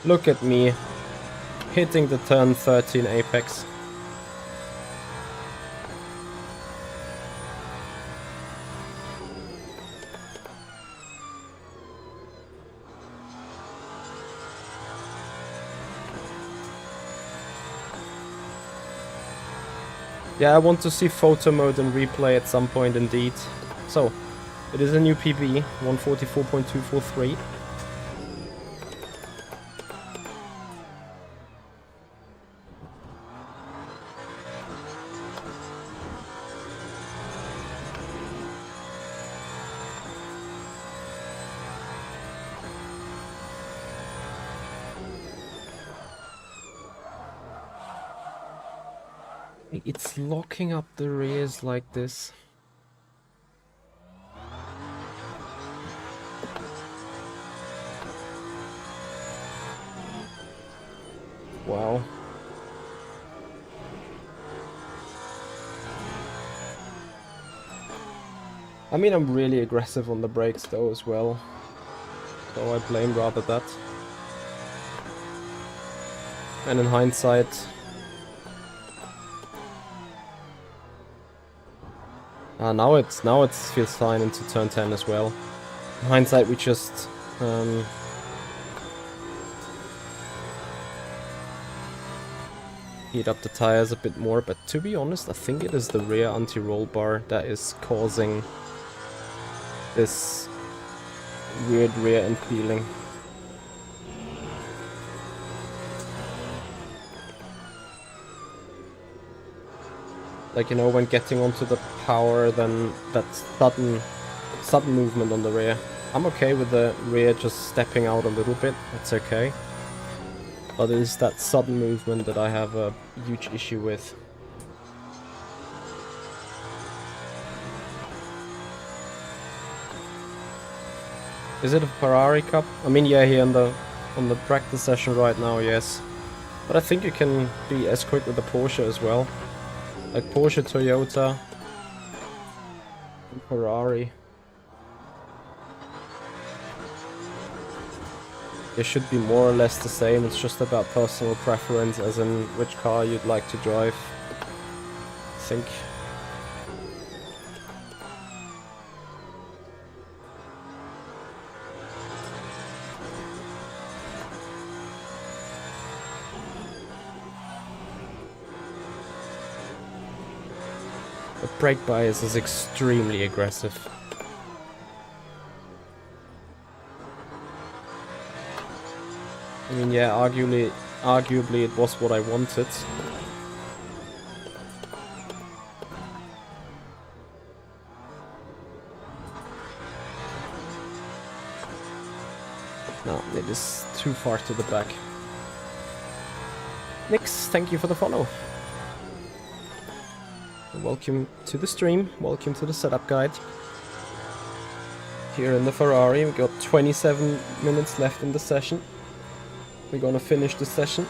Look at me, hitting the turn 13 apex. Yeah, I want to see photo mode and replay at some point indeed. So, it is a new PB, 144.243. It's locking up the rears like this. Wow. I mean, I'm really aggressive on the brakes though as well. So I blame rather that. And in hindsight... now it feels fine into turn 10 as well. In hindsight, we just heat up the tires a bit more, but to be honest, I think it is the rear anti-roll bar that is causing this weird rear end feeling. Like, you know, when getting onto the power, then that sudden movement on the rear. I'm okay with the rear just stepping out a little bit, that's okay. But it is that sudden movement that I have a huge issue with. Is it a Ferrari Cup? I mean, yeah, here on the practice session right now, yes. But I think you can be as quick with the Porsche as well. Like Porsche, Toyota, and Ferrari. They should be more or less the same. It's just about personal preference, as in which car you'd like to drive, I think. The brake bias is extremely aggressive. I mean, yeah, arguably it was what I wanted. No, it is too far to the back. Nix, thank you for the follow. Welcome to the stream, welcome to the setup guide. Here in the Ferrari, we got 27 minutes left in the session. We're gonna finish the session.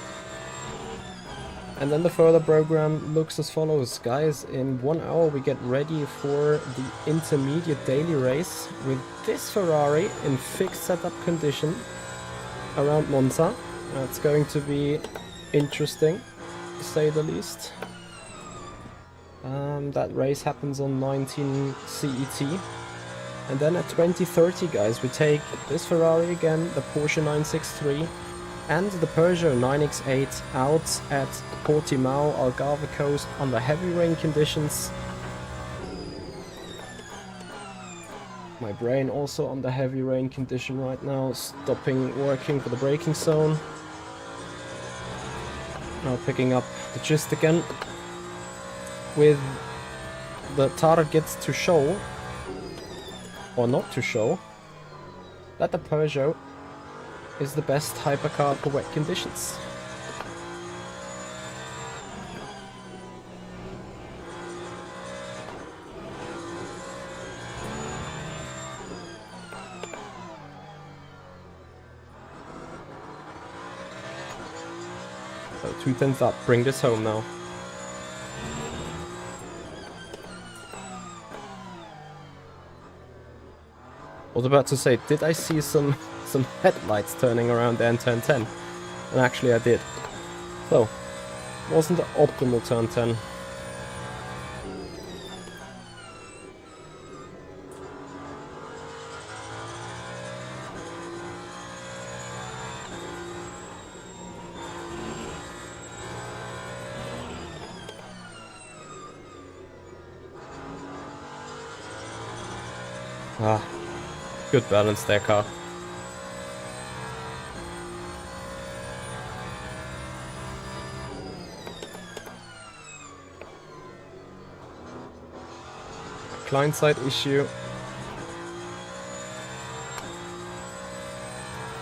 And then the further program looks as follows. Guys, in 1 hour we get ready for the intermediate daily race with this Ferrari in fixed setup condition around Monza. It's going to be interesting, to say the least. That race happens on 19 CET. And then at 20:30, guys, we take this Ferrari again, the Porsche 963, and the Peugeot 9X8 out at Portimao, Algarve coast under heavy rain conditions. My brain also under heavy rain condition right now, stopping working for the braking zone. Now picking up the gist again. With the targets to show, or not to show, that the Peugeot is the best hypercar for wet conditions. So 2/10 up, bring this home now. I was about to say, did I see some headlights turning around there in turn 10? And actually I did. So, wasn't the optimal turn 10. Ah. Good balance there, car. Client side issue.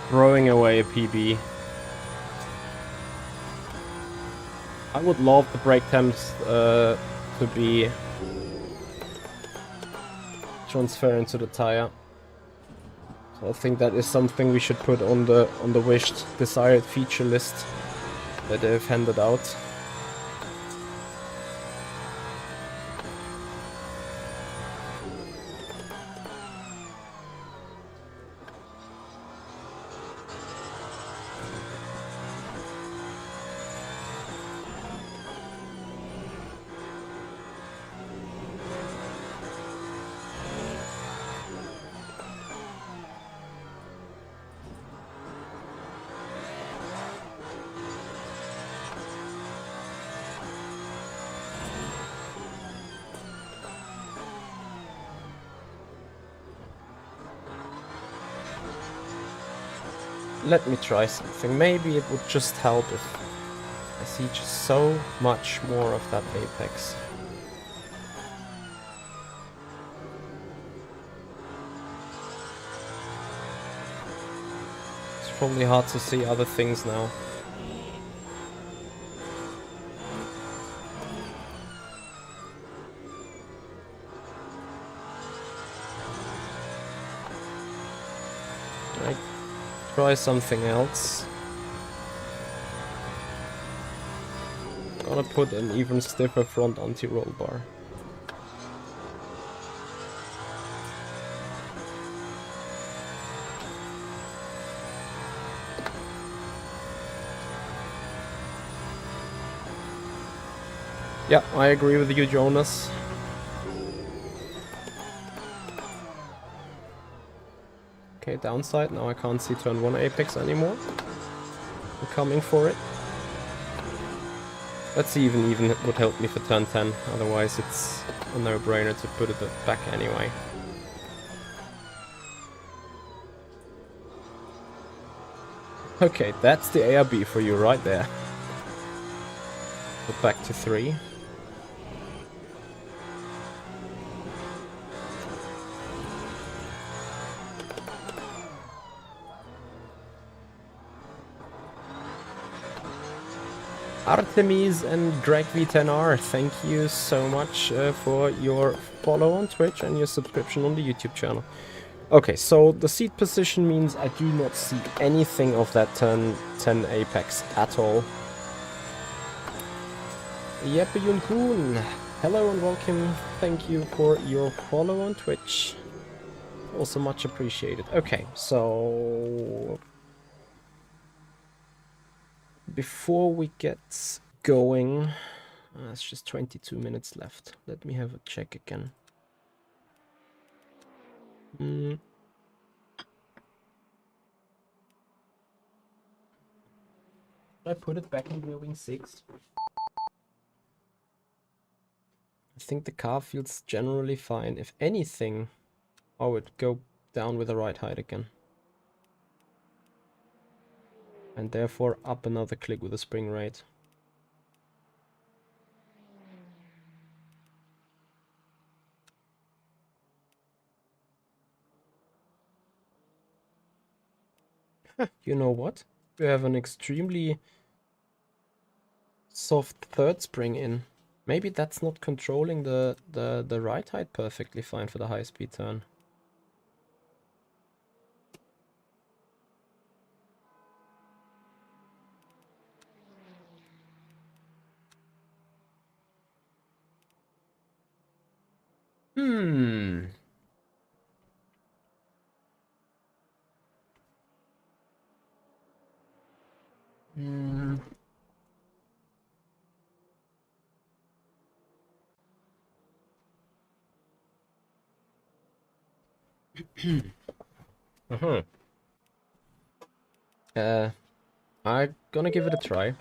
Throwing away a PB. I would love the brake temps to be transferring to the tire. I think that is something we should put on the wished desired feature list that they've handed out. let me try something. Maybe it would just help if I see just so much more of that apex. It's probably hard to see other things now. I try something else. Gotta put an even stiffer front anti-roll bar. Yeah, I agree with you, Jonas. Okay, downside. Now I can't see turn 1 apex anymore. I'm coming for it. Let's see even would help me for turn 10. Otherwise it's a no-brainer to put it back anyway. Okay, that's the ARB for you right there. Put back to 3. Artemis and Greg V10R, thank you so much for your follow on Twitch and your subscription on the YouTube channel. Okay, so the seat position means I do not see anything of that turn 10 apex at all. Jeppe Junkun, hello and welcome. Thank you for your follow on Twitch. Also much appreciated. Okay, so before we get going, it's just 22 minutes left. Let me have a check again. I put it back in rear wing 6. I think the car feels generally fine. If anything, I would go down with the right height again. And therefore up another click with the spring rate. You know what? We have an extremely soft third spring in. Maybe that's not controlling the right height perfectly fine for the high speed turn. Hmm. I'm gonna give it a try.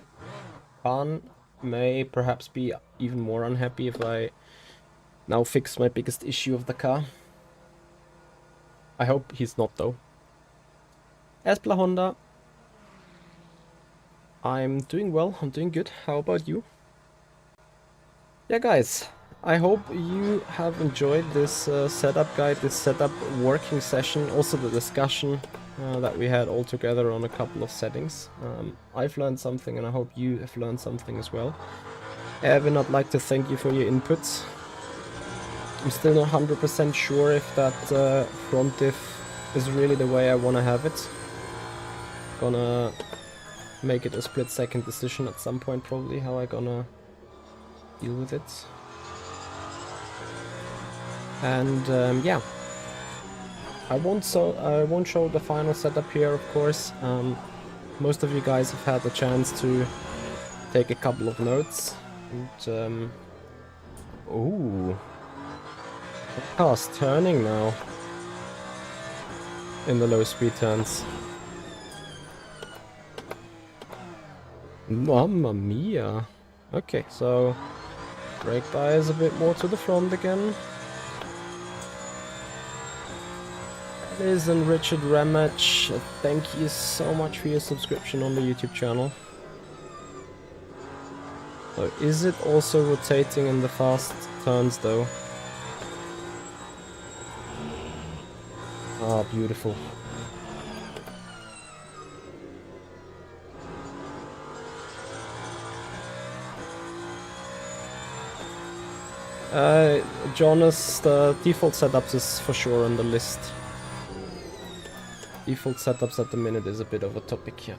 Khan may perhaps be even more unhappy if I now fix my biggest issue of the car. I hope he's not though. Espla Honda. I'm doing well, I'm doing good. How about you? Yeah guys, I hope you have enjoyed this setup guide, this setup working session, also the discussion that we had all together on a couple of settings. I've learned something and I hope you have learned something as well. Evan, I'd like to thank you for your inputs. I'm still not 100% sure if that front diff is really the way I want to have it. Gonna make it a split-second decision at some point probably, how I gonna deal with it. And yeah, I won't show the final setup here, of course. Most of you guys have had the chance to take a couple of notes. And ooh, the car's turning now in the low speed turns. Mamma mia. Okay, so brake bias a bit more to the front again. Liz and Richard Ramage, thank you so much for your subscription on the YouTube channel. So is it also rotating in the fast turns though? Ah, beautiful. Jonas, the default setups is for sure on the list. Default setups at the minute is a bit of a topic here.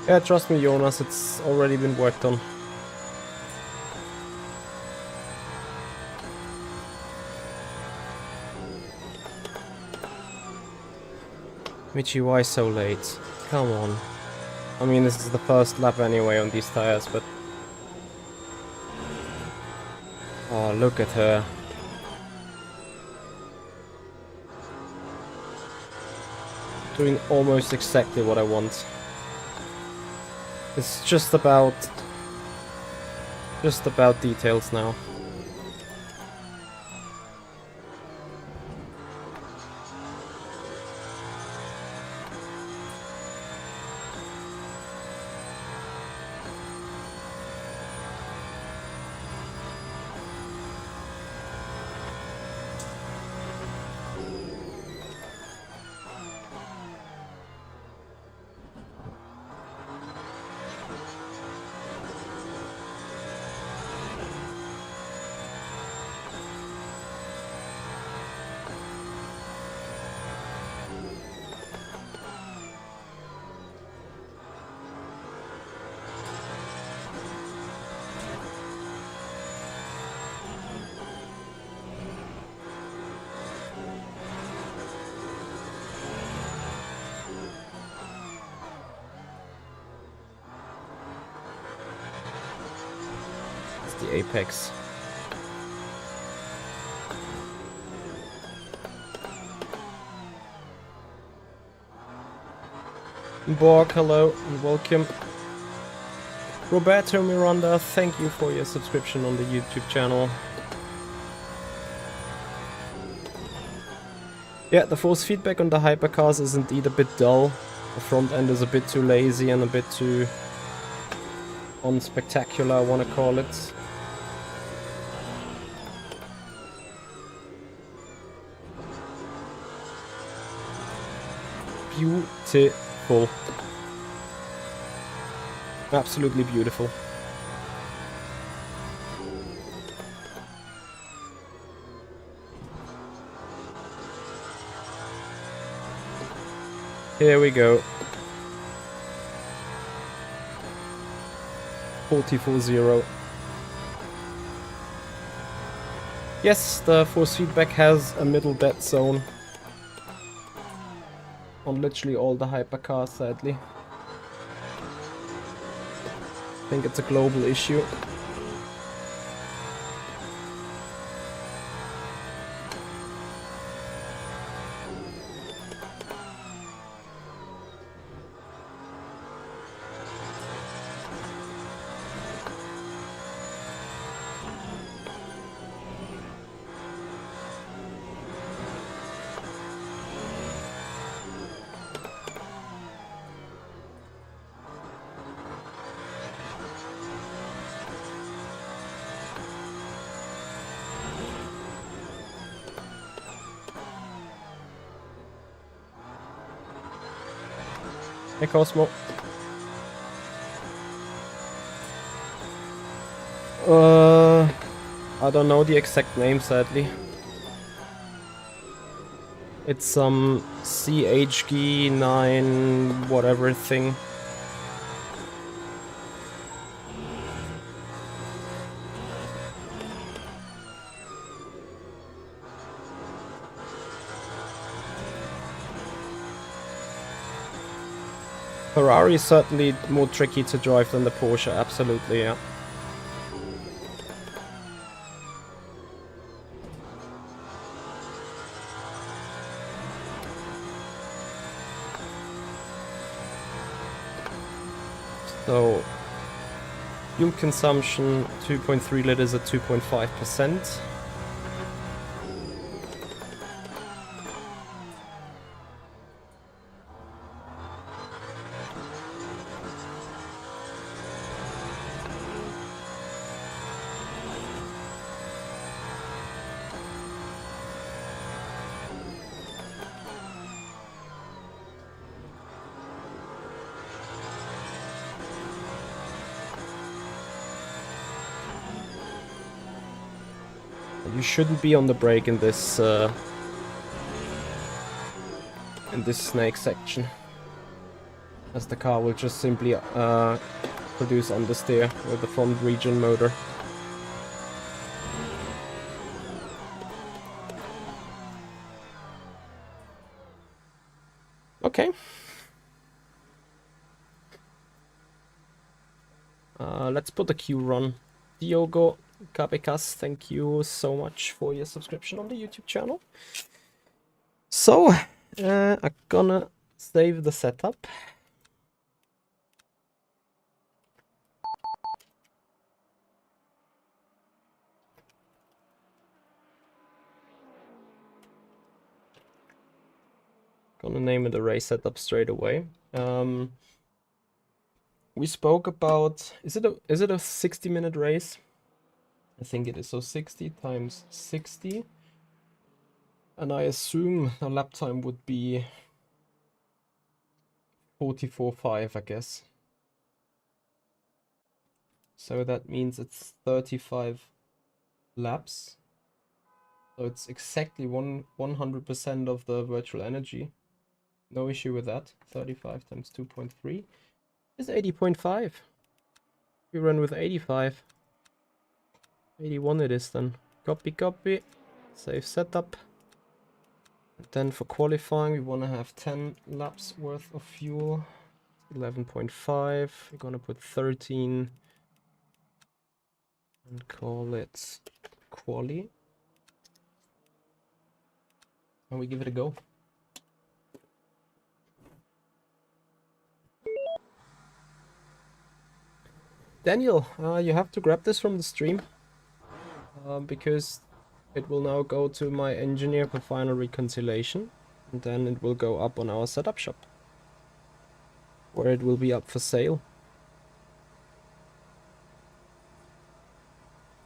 Yeah, trust me, Jonas, it's already been worked on. Michi, why so late? Come on. I mean, this is the first lap anyway on these tires, but... Oh, look at her. Doing almost exactly what I want. It's just about details now. The apex. Borg, hello and welcome. Roberto Miranda, thank you for your subscription on the YouTube channel. Yeah, the force feedback on the hypercars is indeed a bit dull. The front end is a bit too lazy and a bit too unspectacular, I want to call it. Beautiful. Absolutely beautiful. Here we go. 44-0. Yes, the force feedback has a middle dead zone on literally all the hypercars, sadly. I think it's a global issue. Hey Cosmo. I don't know the exact name, sadly. It's some CHG9 whatever thing. Ferrari is certainly more tricky to drive than the Porsche, absolutely, yeah. So, fuel consumption 2.3 liters at 2.5%. You shouldn't be on the brake in this snake section, as the car will just simply produce understeer with the front region motor. Okay. Let's put the Q run. Diogo Cabecas, thank you so much for your subscription on the YouTube channel. So, I'm gonna save the setup. Gonna name it a race setup straight away. We spoke about, is it a 60-minute race? I think it is. So 60 times 60, and I assume the lap time would be 44.5, I guess. So that means it's 35 laps. So it's exactly 100% of the virtual energy. No issue with that. 35 times 2.3 is 80.5. We run with 85. 81 it is then. Copy. Save setup. And then for qualifying, we want to have 10 laps worth of fuel. 11.5. We're gonna put 13 and call it quali. And we give it a go. Daniel, you have to grab this from the stream because it will now go to my engineer for final reconciliation, and then it will go up on our setup shop, where it will be up for sale.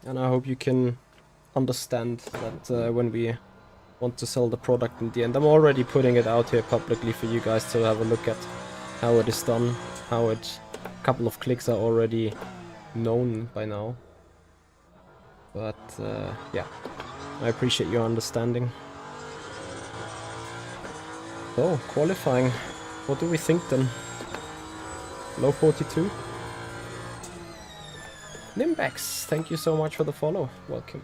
And I hope you can understand that when we want to sell the product in the end. I'm already putting it out here publicly for you guys to have a look at how it is done, how it... A couple of clicks are already known by now. But yeah, I appreciate your understanding. So, qualifying. What do we think then? Low 42? Nimbex, thank you so much for the follow. Welcome.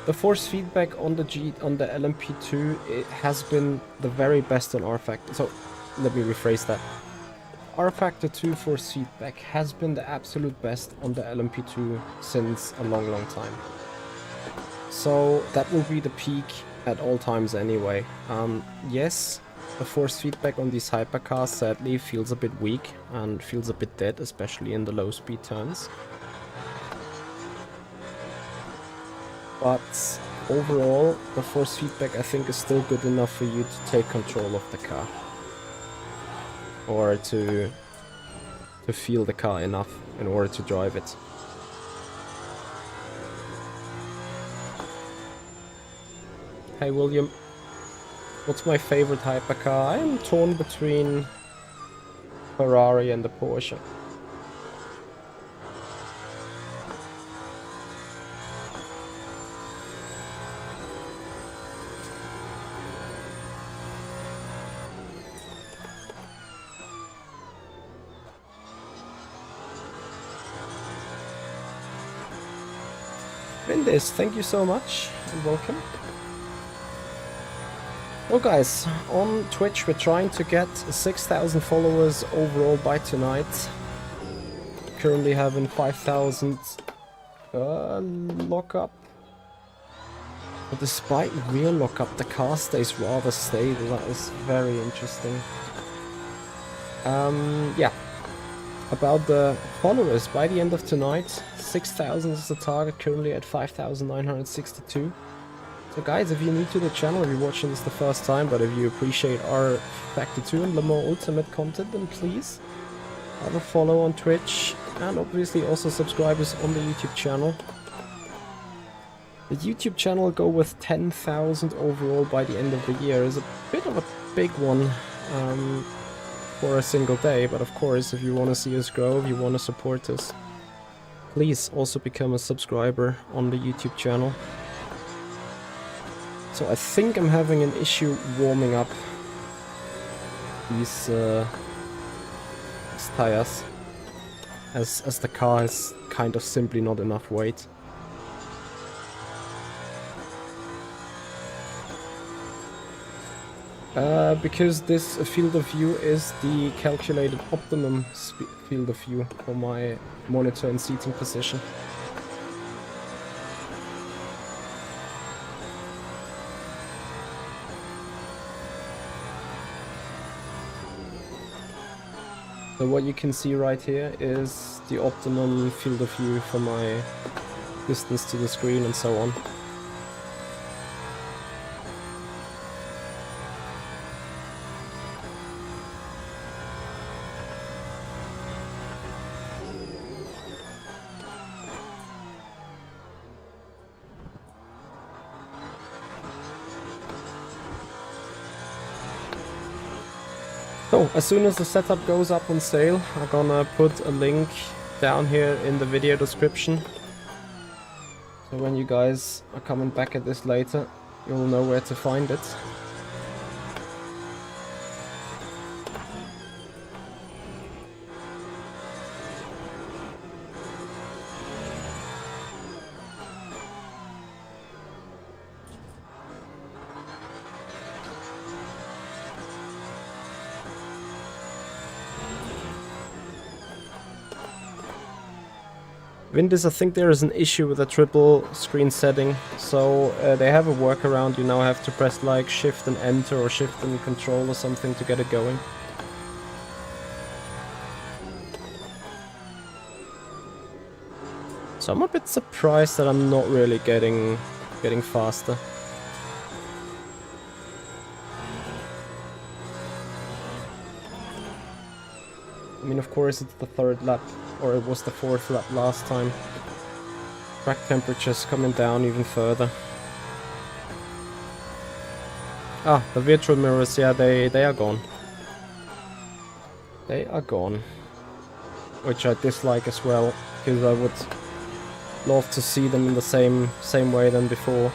The force feedback on the LMP2, it has been the very best on R-Factor. So, let me rephrase that. R-Factor 2 force feedback has been the absolute best on the LMP2 since a long time. So, that will be the peak at all times anyway. Yes, the force feedback on these hypercars sadly feels a bit weak and feels a bit dead, especially in the low speed turns. But overall, the force feedback I think is still good enough for you to take control of the car. Or to feel the car enough in order to drive it. Hey William, what's my favorite hypercar? I am torn between Ferrari and the Porsche. Vindis, thank you so much and welcome. Well guys, on Twitch we're trying to get 6,000 followers overall by tonight. Currently having 5,000 lockup. But despite real lockup, the car stays rather stable. That is very interesting. Yeah. About the followers, by the end of tonight, 6,000 is the target, currently at 5,962. So guys, if you're new to the channel, if you're watching this the first time, but if you appreciate our Factor 2 and Le Mans Ultimate content, then please have a follow on Twitch, and obviously also subscribe us on the YouTube channel. The YouTube channel will go with 10,000 overall by the end of the year. Is a bit of a big one for a single day, but of course, if you want to see us grow, if you want to support us, please also become a subscriber on the YouTube channel. So I think I'm having an issue warming up these tires, as the car has kind of simply not enough weight. Because this field of view is the calculated optimum field of view for my monitor and seating position. So what you can see right here is the optimum field of view for my distance to the screen and so on. So, as soon as the setup goes up on sale, I'm gonna put a link down here in the video description. So when you guys are coming back at this later, you'll know where to find it. Windis, I think there is an issue with the triple screen setting, so they have a workaround. You now have to press like shift and enter or shift and control or something to get it going. So I'm a bit surprised that I'm not really getting faster. I mean, of course it's the third lap, or it was the fourth lap last time. Track temperature's coming down even further. Ah, the virtual mirrors, yeah, they are gone. They are gone. Which I dislike as well, because I would love to see them in the same way than before,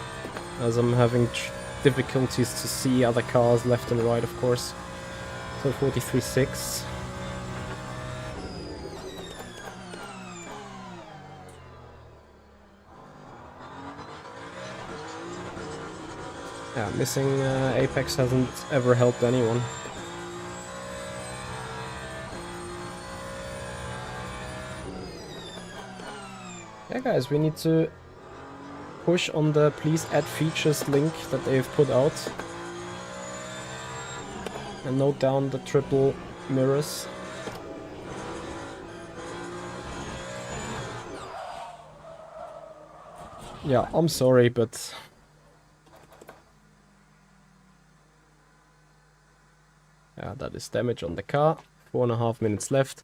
as I'm having difficulties to see other cars left and right, of course. So 43.6. Yeah, missing Apex hasn't ever helped anyone. Yeah guys, we need to push on the please add features link that they've put out. And note down the triple mirrors. Yeah, I'm sorry, but... yeah, that is damage on the car. 4.5 minutes left.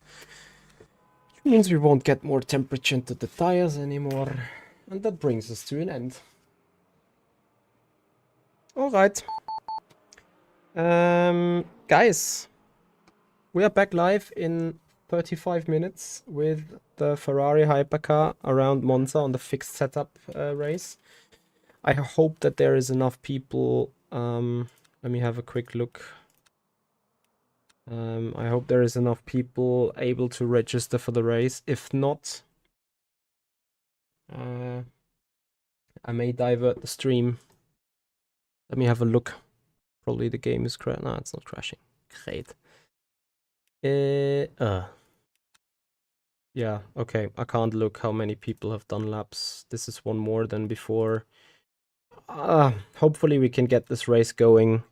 Which means we won't get more temperature into the tires anymore. And that brings us to an end. Alright. Guys, we are back live in 35 minutes with the Ferrari Hypercar around Monza on the fixed setup race. I hope that there is enough people. Let me have a quick look. I hope there is enough people able to register for the race. If not, I may divert the stream. Let me have a look. Probably the game is crashing. No, it's not crashing. Great. Yeah, okay. I can't look how many people have done laps. This is one more than before. Hopefully we can get this race going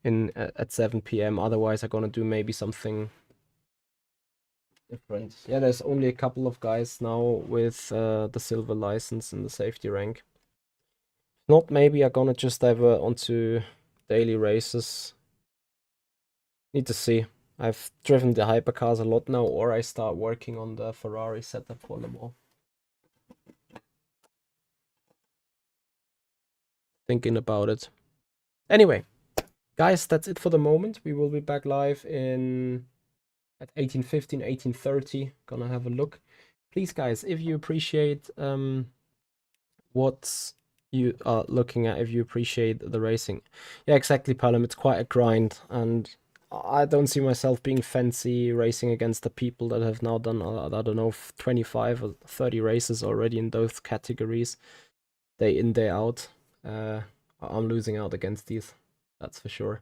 at 7 p.m. Otherwise, I'm gonna do maybe something different. Yeah, there's only a couple of guys now with the silver license in the safety rank. Not maybe I'm gonna just divert onto daily races. Need to see. I've driven the hypercars a lot now, or I start working on the Ferrari setup for Le Mans. Thinking about it. Anyway, guys, that's it for the moment. We will be back live at 18:15, 18:30. Gonna have a look. Please, guys, if you appreciate what you are looking at, if you appreciate the racing. Yeah, exactly, Palom. It's quite a grind, and I don't see myself being fancy racing against the people that have now done, I don't know, 25 or 30 races already in those categories, day in, day out. I'm losing out against these, that's for sure.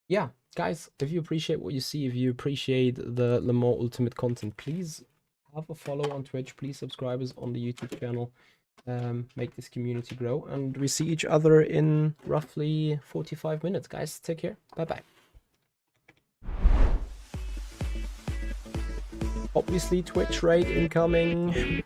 Yeah, guys, if you appreciate what you see, if you appreciate the Le Mans Ultimate content, please have a follow on Twitch, please subscribe us on the YouTube channel. Make this community grow, and we see each other in roughly 45 minutes. Guys, take care. Bye bye. Obviously, Twitch raid incoming.